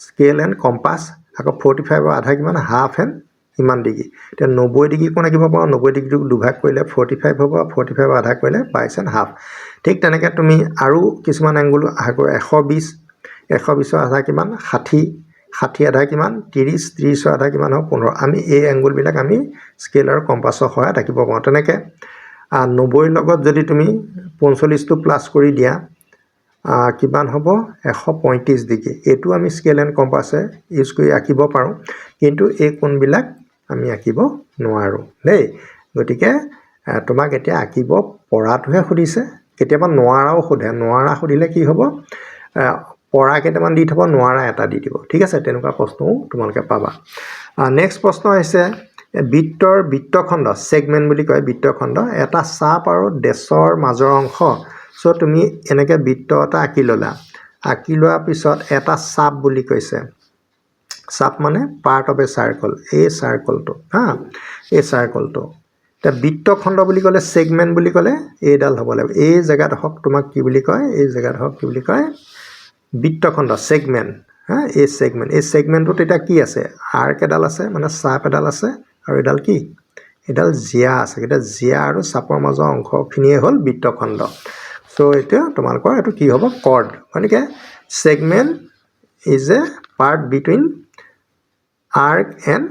scale and compass আকৌ 45 আধা কিমান হাফ এণ্ড ইমান ডিগ্ৰী এতিয়া 90 ডিগ্ৰী কোন আঁকিব পাৰোঁ 90 ডিগ্ৰীক দুভাগ কৰিলে 45 হ'ব 45 আধা কৰিলে 22 এণ্ড হাফ ঠিক তেনেকৈ তুমি আৰু কিছুমান এংগল আকৌ 120 আধা কিমান 60 আধা কিমান 30 আধা কিমান হ'ব 15 আমি এই এংগলবিলাক আমি স্কেল আৰু কম্পাছৰ সহায়ত আঁকিব পাৰোঁ তেনেকৈ 90 লগত যদি তুমি 45টো প্লাছ কৰি দিয়া কিমান হ'ব 135 ডিগ্ৰী এটো আমি স্কেল এণ্ড কম্পাছে ইউজ কৰি আঁকিব পাৰোঁ কিন্তু এই কোণবিলাক আমি আঁকিব নোৱাৰো দেই গতিকে তোমাক এতিয়া আঁকিব পৰাটোহে সুধিছে কেতিয়াবা নোৱাৰাও সোধে নোৱাৰা সুধিলে কি হ'ব পৰা কেইটামান দি থব নোৱাৰা এটা দি দিব ঠিক আছে তেনেকুৱা প্ৰশ্নও তোমালোকে পাবা নেক্সট প্ৰশ্ন হৈছে বৃত্তখণ্ড সেগমেন্ট বুলি কয় বৃত্তখণ্ড এটা চাপ আৰু ডেছৰ মাজৰ অংশ সো তুমি এনেকৈ বৃত্ত এটা আঁকি ললা আঁকি লোৱাৰ পিছত এটা চাপ বুলি কৈছে চাপ মানে পাৰ্ট অফ এ সাৰ্কেল এই সাৰ্কেলটো এই সাৰ্কেলটো তে বৃত্তখণ্ড বুলি ক'লে সেগমেন্ট বুলি ক'লে এইডাল হ'ব লাগিব এই জায়গাত হক তোমাক কি বুলি কয় এই জায়গাত হক কি বুলি কয় বৃত্তখণ্ড সেগমেন্ট এই সেগমেন্টটো এটা কি আছে আৰ্ক এডাল আছে মানে চাপ এডাল আছে আৰু এডাল কি এডাল জিয়া আছে এটা জিয়া আৰু চাপৰ মাজৰ অংশখিনিয়ে হ'ল বৃত্তখণ্ড সো এটা তোমালোকৰ এটো কি হ'ব কৰ্ড মানে segment is a part between arc and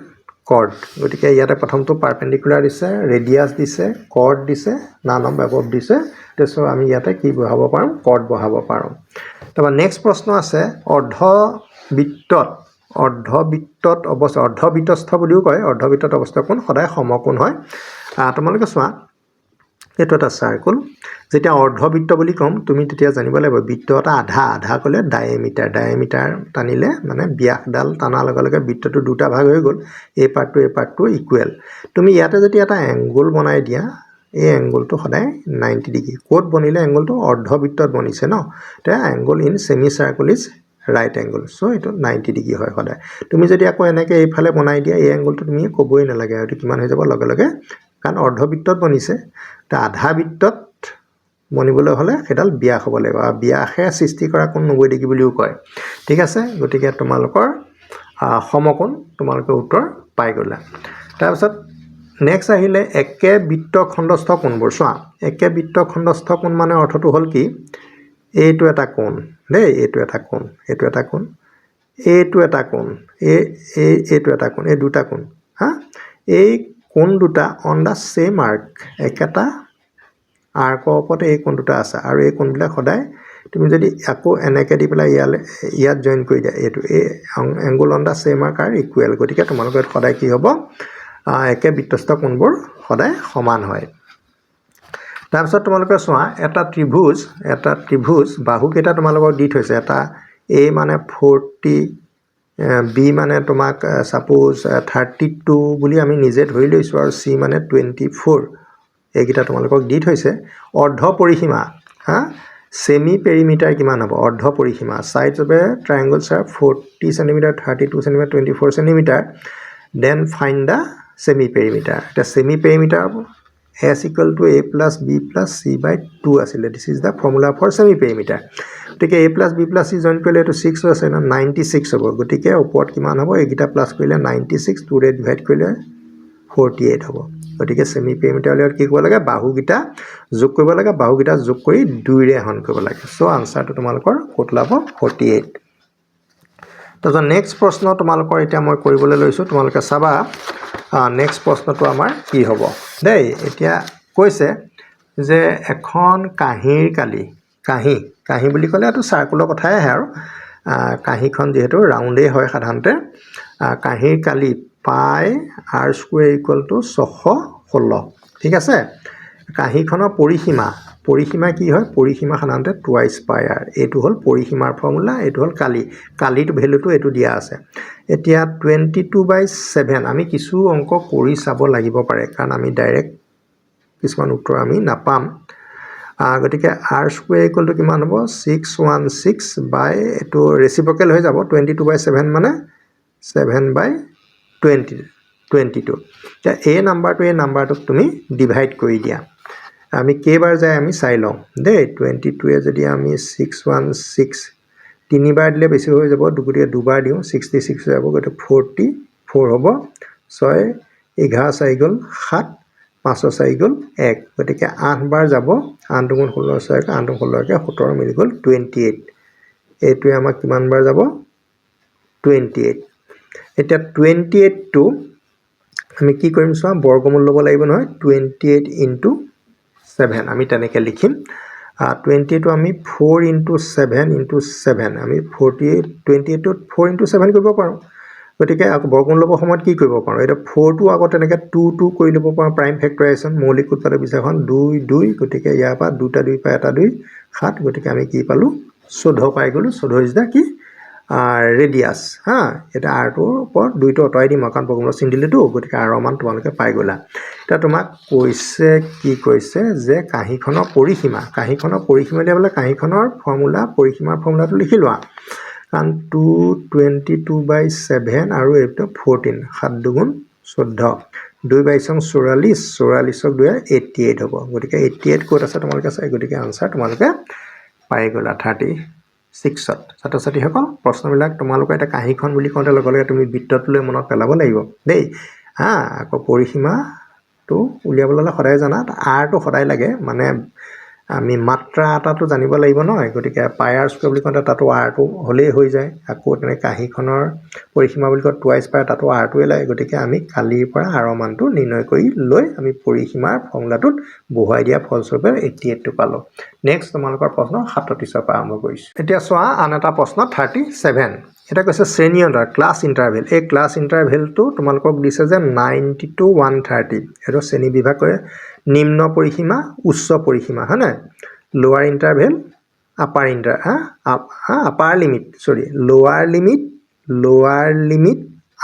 chord গতিকে ইয়াতে প্ৰথমটো পাৰপেন্ডিকুলাৰ দিছে ৰেডিয়াস দিছে কৰ্ড দিছে নান অফ অ্যাবভ দিছে সো আমি ইয়াতে কি বহাব পাৰোঁ কৰ্ড বহাব পাৰোঁ তাৰপৰা নেক্সট প্ৰশ্ন আছে অৰ্ধবৃত্তত অৱস্থা অৰ্ধবৃত্তস্থ বুলিও কয় অৰ্ধবৃত্তত অৱস্থিত কোণ সদায় সমকোণ হয় তোমালোকে চোৱা এইটো এটা সাৰ্কেল যেতিয়া অৰ্ধবৃত্ত বুলি কম তুমি তেতিয়া জানিব লাগিব বৃত্ত এটা আধা ক'লে ডায়ামিটাৰ টানিলে মানে ব্যাসডাল টানাৰ লগে লগে বৃত্তটো দুটা ভাগ হৈ গ'ল এই পাৰ্টটো ইকুৱেল তুমি ইয়াতে যদি এটা এংগল বনাই দিয়া এই এংগলটো সদায় 90 ডিগ্ৰী কোড বনিলে এংগলটো অৰ্ধবৃত্তত বনিছে ন তে angle in semi circle is right angle so এটো 90 ডিগ্ৰী হয় সদায় তুমি যদি আকৌ এনেকৈ এইফালে বনাই দিয়া এই এংগলটো তুমি ক'বই নালাগে আৰু কিমান হৈ যাব লগে লগে কাৰণ অৰ্ধবৃত্তত বনিছে তে আধা বৃত্তত বনিবলৈ হলে সেডাল ব্যাস হ'ব লাগিব আৰু ব্যাসে সৃষ্টি কৰা কোণ 90 ডিগ্ৰী বুলিও কয় ঠিক আছে গতিকে তোমালোকৰ সমকোণ তোমালোকে উত্তৰ পাই গলা তাৰপিছত নেক্সট আহিলে একে বৃত্তখণ্ডস্থ কোণবোৰ চোৱা একে বৃত্তখণ্ডস্থ কোণ মানে অৰ্থটো হ'ল কি এইটো এটা কোণ দেই এইটো এটা কোণ এইটো এটা কোণ এইটো এটা কোণ এইটো এটা কোণ এই দুটা কোণ এই কোণ দুটা অন দা সেম আৰ্ক একেটা আৰ্কৰ ওপৰতে এই কোণ দুটা আছে আৰু এই কোণবিলাক সদায় তুমি যদি আকৌ এনেকৈ দি পেলাই ইয়াত জয়েন কৰি দিয়া এইটো এই angle on the same arc are equal গতিকে তোমালোকৰ সদায় কি হ'ব একে বৃত্তস্থ কোণবোৰ সদায় সমান হয় তাৰপিছত তোমালোকে চোৱা এটা ত্ৰিভুজ বাহুকেইটা তোমালোকক দি থৈছে এটা এ মানে 40 বি মানে তোমাক সাপোজ 32 বুলি আমি নিজে ধৰি লৈছো আৰু সি মানে 24 এইকেইটা তোমালোকক দি থৈছে অৰ্ধ পৰিসীমা সেমি পেৰিমিটাৰ কিমান হ'ব অৰ্ধ পৰিসীমা sides of a triangles are 40 cm 32 cm 24 cm then find the semi perimeter the semi perimeter s equal to a plus b plus c by 2 asile this is the formula for semi perimeter gotike a plus b plus c join korle to 6 ase na 96 hobo gotike uport kiman hobo egita plus korile 96 2 re divide korile 48 hobo gotike semi perimeter le ki koba laga bahu gita jog koba laga bahu gita jog kori 2 re hon koba laga so answer to tomalokor kot labo 48 তো next প্ৰশ্ন তোমালোকৰ এতিয়া মই কৰিবলৈ লৈছো তোমালোকে চাবা next প্ৰশ্নটো আমাৰ কি হ'ব দেই এতিয়া কৈছে যে এখন কাঁহীৰ কাঁহী বুলি ক'লে এইটো চাৰ্কুলৰ কথাই আহে আৰু কাঁহীখন যিহেতু ৰাউণ্ডেই হয় সাধাৰণতে কাঁহীৰ কালি পাই r স্কুৱেৰ ইকুৱেল টু 616 ঠিক আছে কাঁহীখনৰ পৰিসীমা কি হয় পৰিসীমা সাধাৰণতে টুৱাইচ পাই r এইটো হ'ল পৰিসীমাৰ ফৰ্মুলা এইটো হ'ল কালিটো ভ্যালুটো এইটো দিয়া আছে এতিয়া 22/7 আমি কিছু অংক কৰি চাব লাগিব পাৰে কাৰণ আমি ডাইৰেক্ট কিছুমান উত্তৰ আমি নাপাম গতিকে r স্কুৱেৰ ইকুৱেল টু কিমান হ'ব 616 বাই এটো ৰেচিপ্ৰকেল হৈ যাব 22/7 মানে 7/22 এতিয়া এই নাম্বাৰটোক তুমি ডিভাইড কৰি দিয়া আমি কেইবাৰ যায় আমি চাই লওঁ দেই 22 এ যদি আমি 616 তিনিবাৰ দিলে বেছি হৈ যাব গতিকে দুবাৰ দিওঁ 66 হৈ যাব গতিকে 44 হ'ব 6 11 চাৰি গ'ল 7 5 চাৰি গ'ল 1 গতিকে 8 বাৰ যাব 8 দুগুণ 16 8 দুগুণ 16 17 মিলি গ'ল 28 এইটোৱে আমাক কিমান বাৰ যাব 28 এতিয়া 28 টো আমি কি কৰিম চোৱা বৰ্গমূল ল'ব লাগিব নহয় 28 ইনটু 7 আমি তেনেকৈ লিখিম 28 টো আমি 4 ইনটু 7 ইনটু 7 আমি 28 টো 4 ইনটু 7 কৰিব পাৰোঁ গতিকে বৰ্গমূল ল'ব সময়ত কি কৰিব পাৰোঁ এটা 4 টো আগত তেনেকৈ 2 কৰি ল'ব পাৰোঁ প্ৰাইম ফেক্টৰাইজেশ্যন মৌলিক উৎপাদক বিচাৰখন 2 গতিকে ইয়াৰ পৰা 2টা 2 পাই এটা 2 7 গতিকে আমি কি পালোঁ 14 পাই গ'লোঁ 14 ইজ দা কি ৰেডিয়াছ এটা আৰটোৰ ওপৰত 2টো অঁতৰাই দিম কাৰণ বৰ্গমূলত চিন দিলেতো গতিকে আৰৰ মান তোমালোকে পাই গ'লা এতিয়া তোমাক কি কৈছে যে কাঁহীখনৰ পৰিসীমা দিবলৈ কাঁহীখনৰ পৰিসীমাৰ ফৰ্মুলাটো লিখি লোৱা কাৰণ 222/7 আৰু এইটো 14 7 দুগুণ 14 2 বাই 44 44ক 2 88 হ'ব গতিকে 88 ক'ত আছে তোমালোকে চাই গতিকে আনসাৰ তোমালোকে পাই গ'লা 36ত ছাত্ৰ-ছাত্ৰীসকল প্ৰশ্নবিলাক তোমালোকে এটা কাঁহীখন বুলি কওঁতে লগে লগে তুমি বৃত্তটোলৈ মনত পেলাব লাগিব দেই আকৌ পৰিসীমাটো উলিয়াবলৈ সদায় জানা আৰটো সদায় লাগে মানে আমি মাত্ৰা এটাটো জানিব লাগিব নহয় গতিকে পাই r স্কুৱেৰ বুলি কওঁতে তাতো আৰটো হ'লেই হৈ যায় আকৌ তেনে কাঁহীখনৰ পৰিসীমা বুলি কওঁ টুৱাইচ পাই তাতো আৰটোৱে লাগে গতিকে আমি কালিৰ পৰা আৰৰ মানটো নিৰ্ণয় কৰি লৈ আমি পৰিসীমাৰ ফৰ্মুলাটোত বহুৱাই দিয়া ফলস্বৰূপে 88 টো পালোঁ নেক্সট তোমালোকৰ প্ৰশ্ন 37 পৰা আৰম্ভ কৰিছোঁ এতিয়া চোৱা আন এটা প্ৰশ্ন 37 এটা কৈছে শ্ৰেণী অন্তৰ ক্লাছ ইণ্টাৰভেল এই ক্লাছ ইণ্টাৰভেলটো তোমালোকক দিছে যে 90 to 130 এইটো শ্ৰেণী বিভাগ কৰে নিম্ন পৰিসীমা উচ্চ পৰিসীমা হয় নাই লোৱাৰ interval upper limit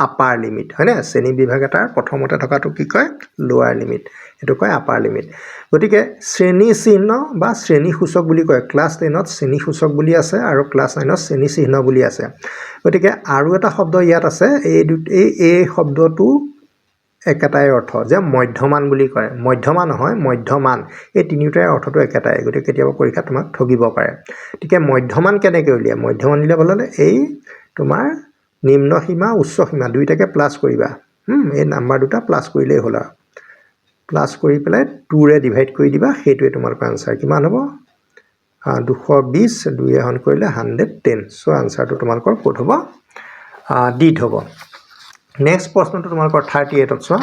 upper limit হয় না শ্ৰেণী বিভাগ এটাৰ প্ৰথমতে থকাটো কি কয় লোৱাৰ লিমিট এটো কয় আপাৰ লিমিট গতিকে শ্ৰেণী চিহ্ন বা শ্ৰেণী সূচক বুলি কয় ক্লাছ 10ত শ্ৰেণী সূচক বুলি আছে আৰু ক্লাছ 9ত শ্ৰেণী চিহ্ন বুলি আছে গতিকে আৰু এটা শব্দ ইয়াত আছে এই শব্দটো একেটাই অৰ্থ যে মধ্যমান বুলি কয় মধ্যমান নহয় মধ্যমান এই তিনিটাৰ অৰ্থটো একেটাই গতিকে কেতিয়াবা পৰীক্ষা তোমাক ঠগিব পাৰে ঠিক আছে মধ্যমান কেনেকৈ উলিয়া মধ্যমান উলিয়াবলৈ এই তোমাৰ নিম্ন সীমা উচ্চ সীমা দুইটাকে প্লাস কৰিবা এই নাম্বাৰ দুটা প্লাস কৰিলেই হ'ল প্লাস কৰি পেলাই 2 ৰে ডিভাইড কৰি দিবা সেইটোৱে তোমালোকৰ আনসাৰ কিমান হ'ব 220 2 এখন কৰিলে 110 সো আনসাৰটো তোমালোকৰ ক'ত হ'ব ডিট হ'ব নেক্সট প্ৰশ্নটো তোমালোকৰ 38ত চোৱা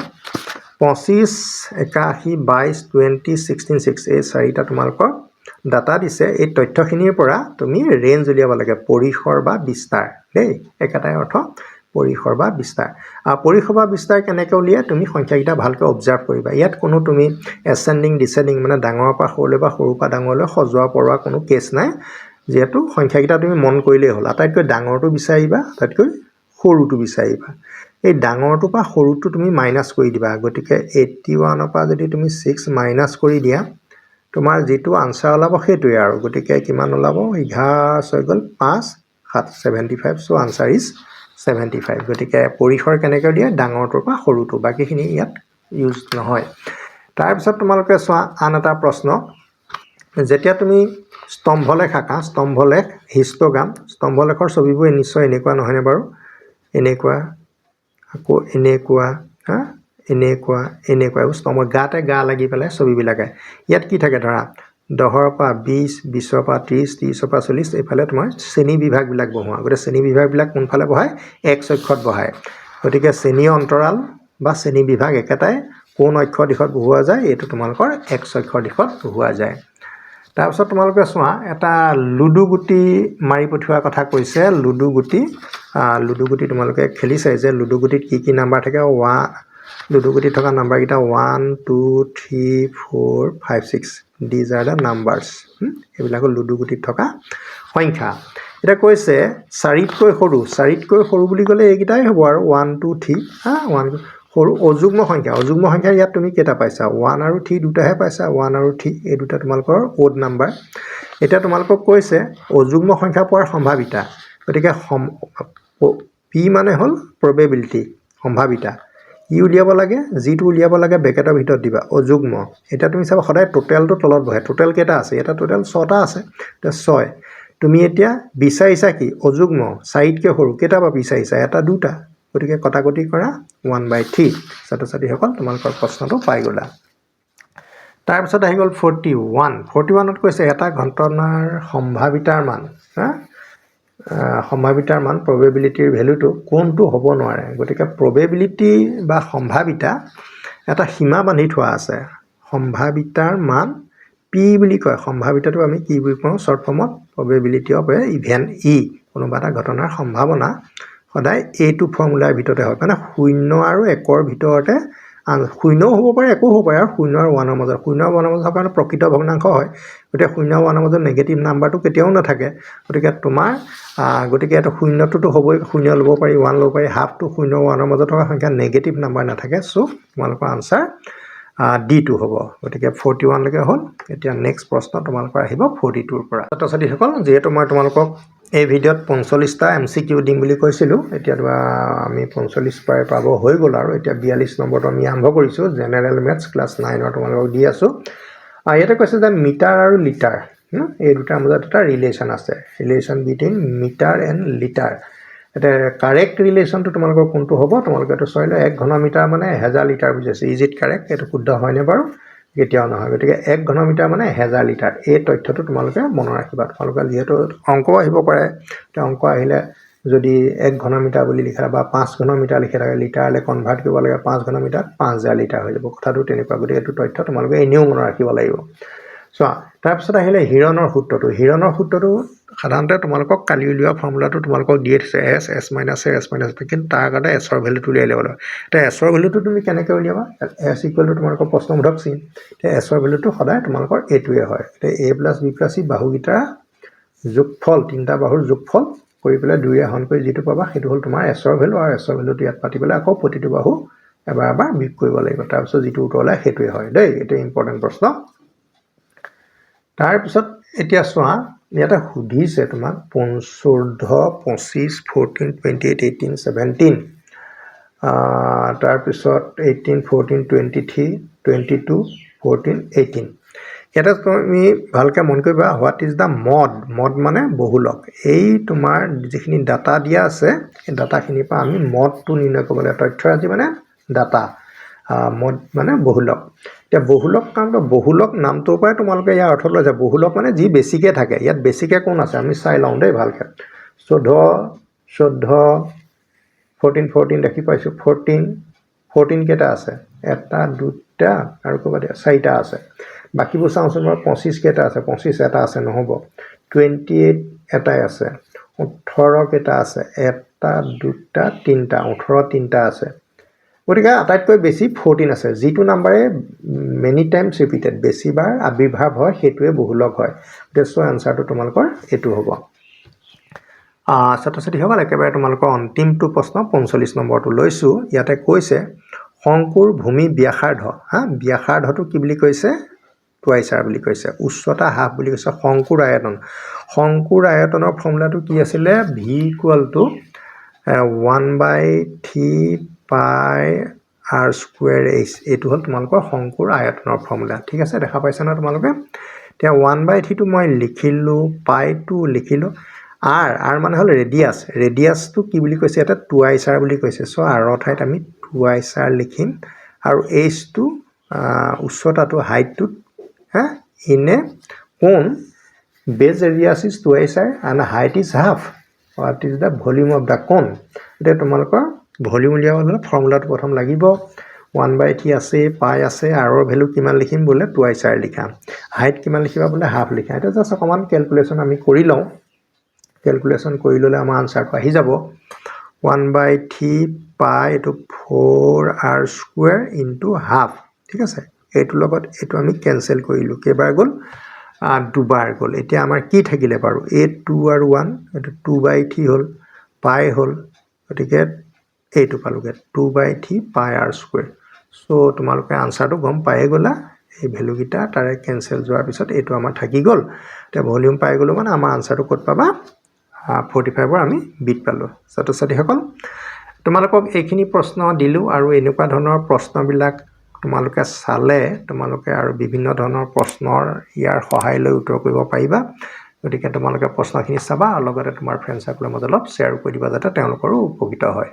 25 81 22 20 16 6 এই চাৰিটা তোমালোকৰ ডাটা দিছে এই তথ্যখিনিৰ পৰা তুমি ৰেঞ্জ উলিয়াব লাগে পৰিসৰ বা বিস্তাৰ দেই একেটাই অৰ্থ পৰিসৰ বা বিস্তাৰ পৰিসৰ বা বিস্তাৰ কেনেকৈ উলিয়ায় তুমি সংখ্যাকেইটা ভালকৈ অবজাৰ্ভ কৰিবা ইয়াত কোনো তুমি এসেন্ডিং ডিসেন্ডিং মানে ডাঙৰৰ পৰা সৰুলৈ বা সৰুৰ পৰা ডাঙৰলৈ সজোৱা পৰোৱা কোনো কেছ নাই যেহেতু সংখ্যাকেইটা তুমি মন কৰিলেই হ'ল আটাইতকৈ ডাঙৰটো বিচাৰিবা আটাইতকৈ সৰুটো বিচাৰিবা এই ডাঙৰটো পৰা সৰুটো তুমি মাইনাস কৰি দিবা গতিকে 81 ৰ পৰা যদি তুমি 6 মাইনাস কৰি দিয়া তোমাৰ যেটো আনসাৰ ওলাব সেইটোৱে আৰু গতিকে কিমান ওলাব 11 হৈ গ'ল 5 7 75 সো আনসাৰ ইজ 75 গতিকে পৰিসৰ কেনেকৈ দিয়ে ডাঙৰটোৰ পৰা সৰুটো বাকিখিনি ইয়াত ইউজ নহয় তাৰ পিছত তোমালোকে চোৱা আন এটা প্ৰশ্ন যেতিয়া তুমি স্তম্ভলেখ আঁকা স্তম্ভলেখ হিষ্টগ্ৰাম স্তম্ভলেখৰ ছবিবোৰ নিশ্চয় এনেকুৱা নহয়নে বাৰু এনেকুৱা আকৌ এনেকুৱা এনেকুৱা স্তম্ভৰ গাতে গা লাগি পেলাই ছবিবিলাকে ইয়াত কি থাকে ধৰা 10 ৰ পৰা 20 20 ৰ পৰা 30 30 ৰ পৰা 40 এইফালে তোমাৰ শ্ৰেণী বিভাগবিলাক বহোৱা গতিকে শ্ৰেণী বিভাগবিলাক কোনফালে বহায় x অক্ষত বহায় গতিকে শ্ৰেণী অন্তৰাল বা শ্ৰেণী বিভাগ একেটাই কোন অক্ষৰ দিশত বহুৱা যায় এইটো তোমালোকৰ x অক্ষৰ দিশত বহুৱা যায় তাৰপিছত তোমালোকে চোৱা এটা লুডু গুটি মাৰি পঠিওৱাৰ কথা কৈছে লুডু গুটি তোমালোকে খেলিছে যে লুডু গুটিত কি নাম্বাৰ থাকে লুডু গুটিত থকা নাম্বাৰ কিটা 1 2 3 4 5 6 these are the numbers এইবিলাকৰ লুডু গুটিত থকা সংখ্যা এটা কৈছে চাৰিতকৈ সৰু বুলি ক'লে এইকিটাই হ'ব আৰু 1 2 3 1 সৰু অযুগ্ম সংখ্যা ইয়াত তুমি কেটা পাইছা 1 আৰু 3 দুটাহে পাইছা 1 আৰু 3 এই দুটা তোমালোকৰ ওড নাম্বাৰ এটা তোমালোকক কৈছে অযুগ্ম সংখ্যা পোৱাৰ সম্ভাৱিতা গতিকে p মানে হল probability সম্ভাৱিতা ই উলিয়াব লাগে যিটো উলিয়াব লাগে ব্ৰেকেটৰ ভিতৰত দিবা অযুগ্ম এটা তুমি চাবা সদায় টোটালটো তলত বহে টোটাল কেটা আছে এটা টোটাল 6টা আছে তে 6 তুমি এতিয়া বিচাৰিছা কি অযুগ্ম 4তকৈ সৰু কেটা বা বিচাৰিছা এটা দুটা গতিকে কটাকটি কৰা 1/3 ছাত্ৰ-ছাত্ৰী সকল তোমালোকৰ প্ৰশ্নটো পাই গলা তাৰ পিছত আহি গল 41 ত কৈছে এটা ঘটনাৰ সম্ভাৱিতাৰ মান সম্ভাৱিতাৰ মান probabilityৰ ভ্যালুটো কোনটো হ'ব নোৱাৰে গতিকে probability বা সম্ভাৱিতা এটা সীমা বান্ধি থোৱা আছে সম্ভাৱিতাৰ মান p বুলি কয় সম্ভাৱিতাটো আমি কি বুলি কওঁ শৰ্ট ফৰ্মত probability of a event e কোনোবা এটা ঘটনাৰ সম্ভাৱনা সদায় এইটো ফৰ্মুলাৰ ভিতৰতে হয় মানে 0 আৰু 1 ৰ ভিতৰতে 0 হ'ব পাৰে 1 হ'ব পাৰে আৰু 0 আৰু 1 ৰ মাজত 0 আৰু 1 ৰ মাজত কাৰণ প্ৰকৃত ভগ্নাংশ হয় গতিকে 0 আৰু 1 ৰ মাজত নেগেটিভ নাম্বাৰটো কেতিয়াও নাথাকে গতিকে তোমাৰ গতিকে এটা 0টোতো হ'বই 0 ল'ব পাৰি 1 ল'ব পাৰি হাফটো 0 আৰু 1 ৰ মাজত থকা সংখ্যা নেগেটিভ নাম্বাৰ নাথাকে সো তোমালোকৰ আনসাৰ D2 হ'ব গতিকে 41 লৈকে হ'ল এতিয়া নেক্সট প্ৰশ্ন তোমালোকৰ আহিব 42 ৰ পৰা ছাত্ৰ-ছাত্ৰী সকল যেহেতু মই তোমালোকক এই ভিডিঅ'ত 45টা MCQ দিম বুলি কৈছিলো এতিয়া আমি 45 প্ৰায় পাব হৈ গ'ল আৰু এতিয়া 42 নম্বৰটো আমি আৰম্ভ কৰিছো জেনেৰেল মেথছ ক্লাছ 9 ৰ তোমালোকক দি আছো ইয়াতে কৈছে যে মিটাৰ আৰু লিটাৰ এই দুটাৰ মাজত এটা ৰিলেচন আছে relation between metre and litre এটা কাৰেক্ট ৰিলেচনটো তোমালোকৰ কোনটো হ'ব তোমালোকে তো চাইলে 1 ঘনমিটাৰ মানে 1000 লিটাৰ বুজিছে ইজ ইট কাৰেক্ট এটো শুদ্ধ হয়নে বাৰু কেতিয়াও নহয় গতিকে 1 ঘনমিটাৰ মানে 1000 লিটাৰ এই তথ্যটো তোমালোকে মনত ৰাখিবা তোমালোকে যেহেতু অংক আহিব পাৰে তে অংক আহিলে যদি 1 ঘনমিটাৰ বুলি লিখা বা 5 ঘনমিটাৰ লিখা থাকে লিটাৰলে কনভাৰ্ট কৰিব লাগে 5 ঘনমিটাৰ 5000 লিটাৰ হৈ যাব কথাটো তেনেকুৱা গতিকে এইটো তথ্য তোমালোকে এনেও মনত ৰাখিব লাগিব সো তাৰপিছত আহিলে হিৰণৰ সূত্ৰটো সাধাৰণতে তোমালোকক কালি উলিওৱা ফৰ্মুলাটো তোমালোকক দিয়ে দিছে s কিন্তু তাৰ আগতে s ৰ ভ্যালুটো উলিয়াই ল'ব লাগে তে s ৰ ভ্যালুটো তুমি কেনেকৈ উলিয়াবা s = তোমালোকৰ প্ৰশ্নবোধক চিন তে s ৰ ভ্যালুটো সদায় তোমালোকৰ এটোৱে হয় তে a + b + c বাহুগিটা যোগফল তিনটা বাহুৰ যোগফল কৰি পেলাই 2 ৰে হৰণ কৰি যেটো পাবা সেইটো হ'ল তোমাৰ s ৰ ভ্যালু আৰু s ৰ ভ্যালুটো ইয়াত পাতি পেলাই আকৌ প্ৰতিটো বাহু এবাৰ বিয়োগ কৰিব লাগিব তাৰ পিছত যেটো উত্তৰ ওলাই সেইটোৱে হয় দেই এটা ইম্পৰ্টেন্ট প্ৰশ্ন তাৰ পিছত এতিয়া চোৱা ইয়াতে সুধিছে তোমাক 14 25 14 28 18 17 তাৰ পিছত 18 14 23 22 14 18 এটা তুমি ভালকে মন কৰিবা হোৱাট ইজ দা মড মানে বহুলক এই তোমাৰ যিখিনি ডাটা দিয়া আছে এই ডাটাখিনিৰ পৰা আমি মডটো নিৰ্ণয় কৰিব লাগে তথ্যৰাজি মানে ডাটা মড মানে বহুলক এতিয়া বহুলক নামটোৰ পৰাই তোমালোকে ইয়াৰ অৰ্থ লৈ যায় বহুলক মানে যি বেছিকে থাকে ইয়াত বেছিকে কোন আছে আমি চাই লওঁ দেই ভালকে 14 14 দেখি পাইছো 14 কেটা আছে এটা দুটা আৰু ক'বা দিয়া চাৰিটা আছে বাকিবোৰ চাওঁচোন 25 কেটা আছে 25 এটা আছে নহব 28 এটাই আছে 18 কেটা আছে এটা দুটা তিনটা 18 তিনটা আছে গতিকে আটাইতকৈ বেছি 14 আছে যেটো নম্বৰে মেনি টাইমছ ৰিপিটেড বেছিবাৰ আবিৰ্ভাৱ হয় হেতুৱে বহুলক হয় তেছো আনসাৰটো তোমালোকৰ এটো হ'ব ছাত্ৰ-ছাত্ৰী সকল একেবাৰে তোমালোকৰ অন্তিমটো প্ৰশ্ন 45 নম্বৰটো লৈছো ইয়াতে কৈছে শংকুৰ ভূমি ব্যাসাৰ্ধ ব্যাসাৰ্ধটো কি বুলি কৈছে টুৱাইচাৰ বুলি কৈছে উচ্চতা হাফ বুলি কৈছে শংকুৰ আয়তনৰ ফৰ্মুলাটো কি আছিল v = 1/3 পাই r স্কয়াৰ h এটো হল তোমালোকৰ শংকুৰ আয়তনৰ ফৰ্মুলা ঠিক আছে দেখা পাইছা না তোমালোকে তে 1/3 টো মই লিখিলো পাই টো লিখিলো r মানে হল ৰেডিয়াসটো কি বুলি কৈছে এটা টুৱাইচাৰ বুলি কৈছে সো r ঠাইত আমি টুৱাইচাৰ লিখিম আৰু h টো উচ্চতাটো হাইটটো ইনে কোন base radius is twice and height is half what is the volume of the cone এটা তোমালোকৰ ভলিউম উলিয়াবলৈ ফৰ্মুলাটো প্ৰথম লাগিব 1/3 আছে, পাই আছে, আৰৰ ভেলু কিমান লিখিম বোলে টুৱাইচ আৰ লিখা, হাইট কিমান লিখিবা বোলে হাফ লিখা। এটা জাষ্ট অকণমান কেলকুলেশ্যন আমি কৰি লওঁ, কেলকুলেশ্যন কৰি ল'লে আমাৰ আনচাৰটো আহি যাব 1/3 পাই এইটো 4r² ইনটু হাফ। ঠিক আছে, এইটোৰ লগত এইটো আমি কেঞ্চেল কৰিলোঁ, কেইবাৰ গ'ল দুবাৰ গ'ল। এতিয়া আমাৰ কি থাকিলে বাৰু, 2 আৰু 1 এইটো 2/3 হ'ল, পাই হ'ল, গতিকে এইটো পালোঁগৈ 2/3 পাই r²। চ' তোমালোকে আনচাৰটো গম পায়ে গ'লা, এই ভেলুকেইটা তাৰে কেঞ্চেল যোৱাৰ পিছত এইটো আমাৰ থাকি গ'ল। এতিয়া ভলিউম পাই গ'লোঁ মানে আমাৰ আনচাৰটো ক'ত পাবা 45ৰ আমি বিট পালোঁ। ছাত্ৰ ছাত্ৰীসকল, তোমালোকক এইখিনি প্ৰশ্ন দিলোঁ আৰু এনেকুৱা ধৰণৰ প্ৰশ্নবিলাক তোমালোকে চালে তোমালোকে আৰু বিভিন্ন ধৰণৰ প্ৰশ্নৰ ইয়াৰ সহায় লৈ উত্তৰ কৰিব পাৰিবা। গতিকে তোমালোকে প্ৰশ্নখিনি চাবা আৰু লগতে তোমাৰ ফ্ৰেণ্ড চাৰ্কলৰ মাজত অলপ শ্বেয়াৰ কৰি দিবা যাতে তেওঁলোকৰো উপকৃত হয়।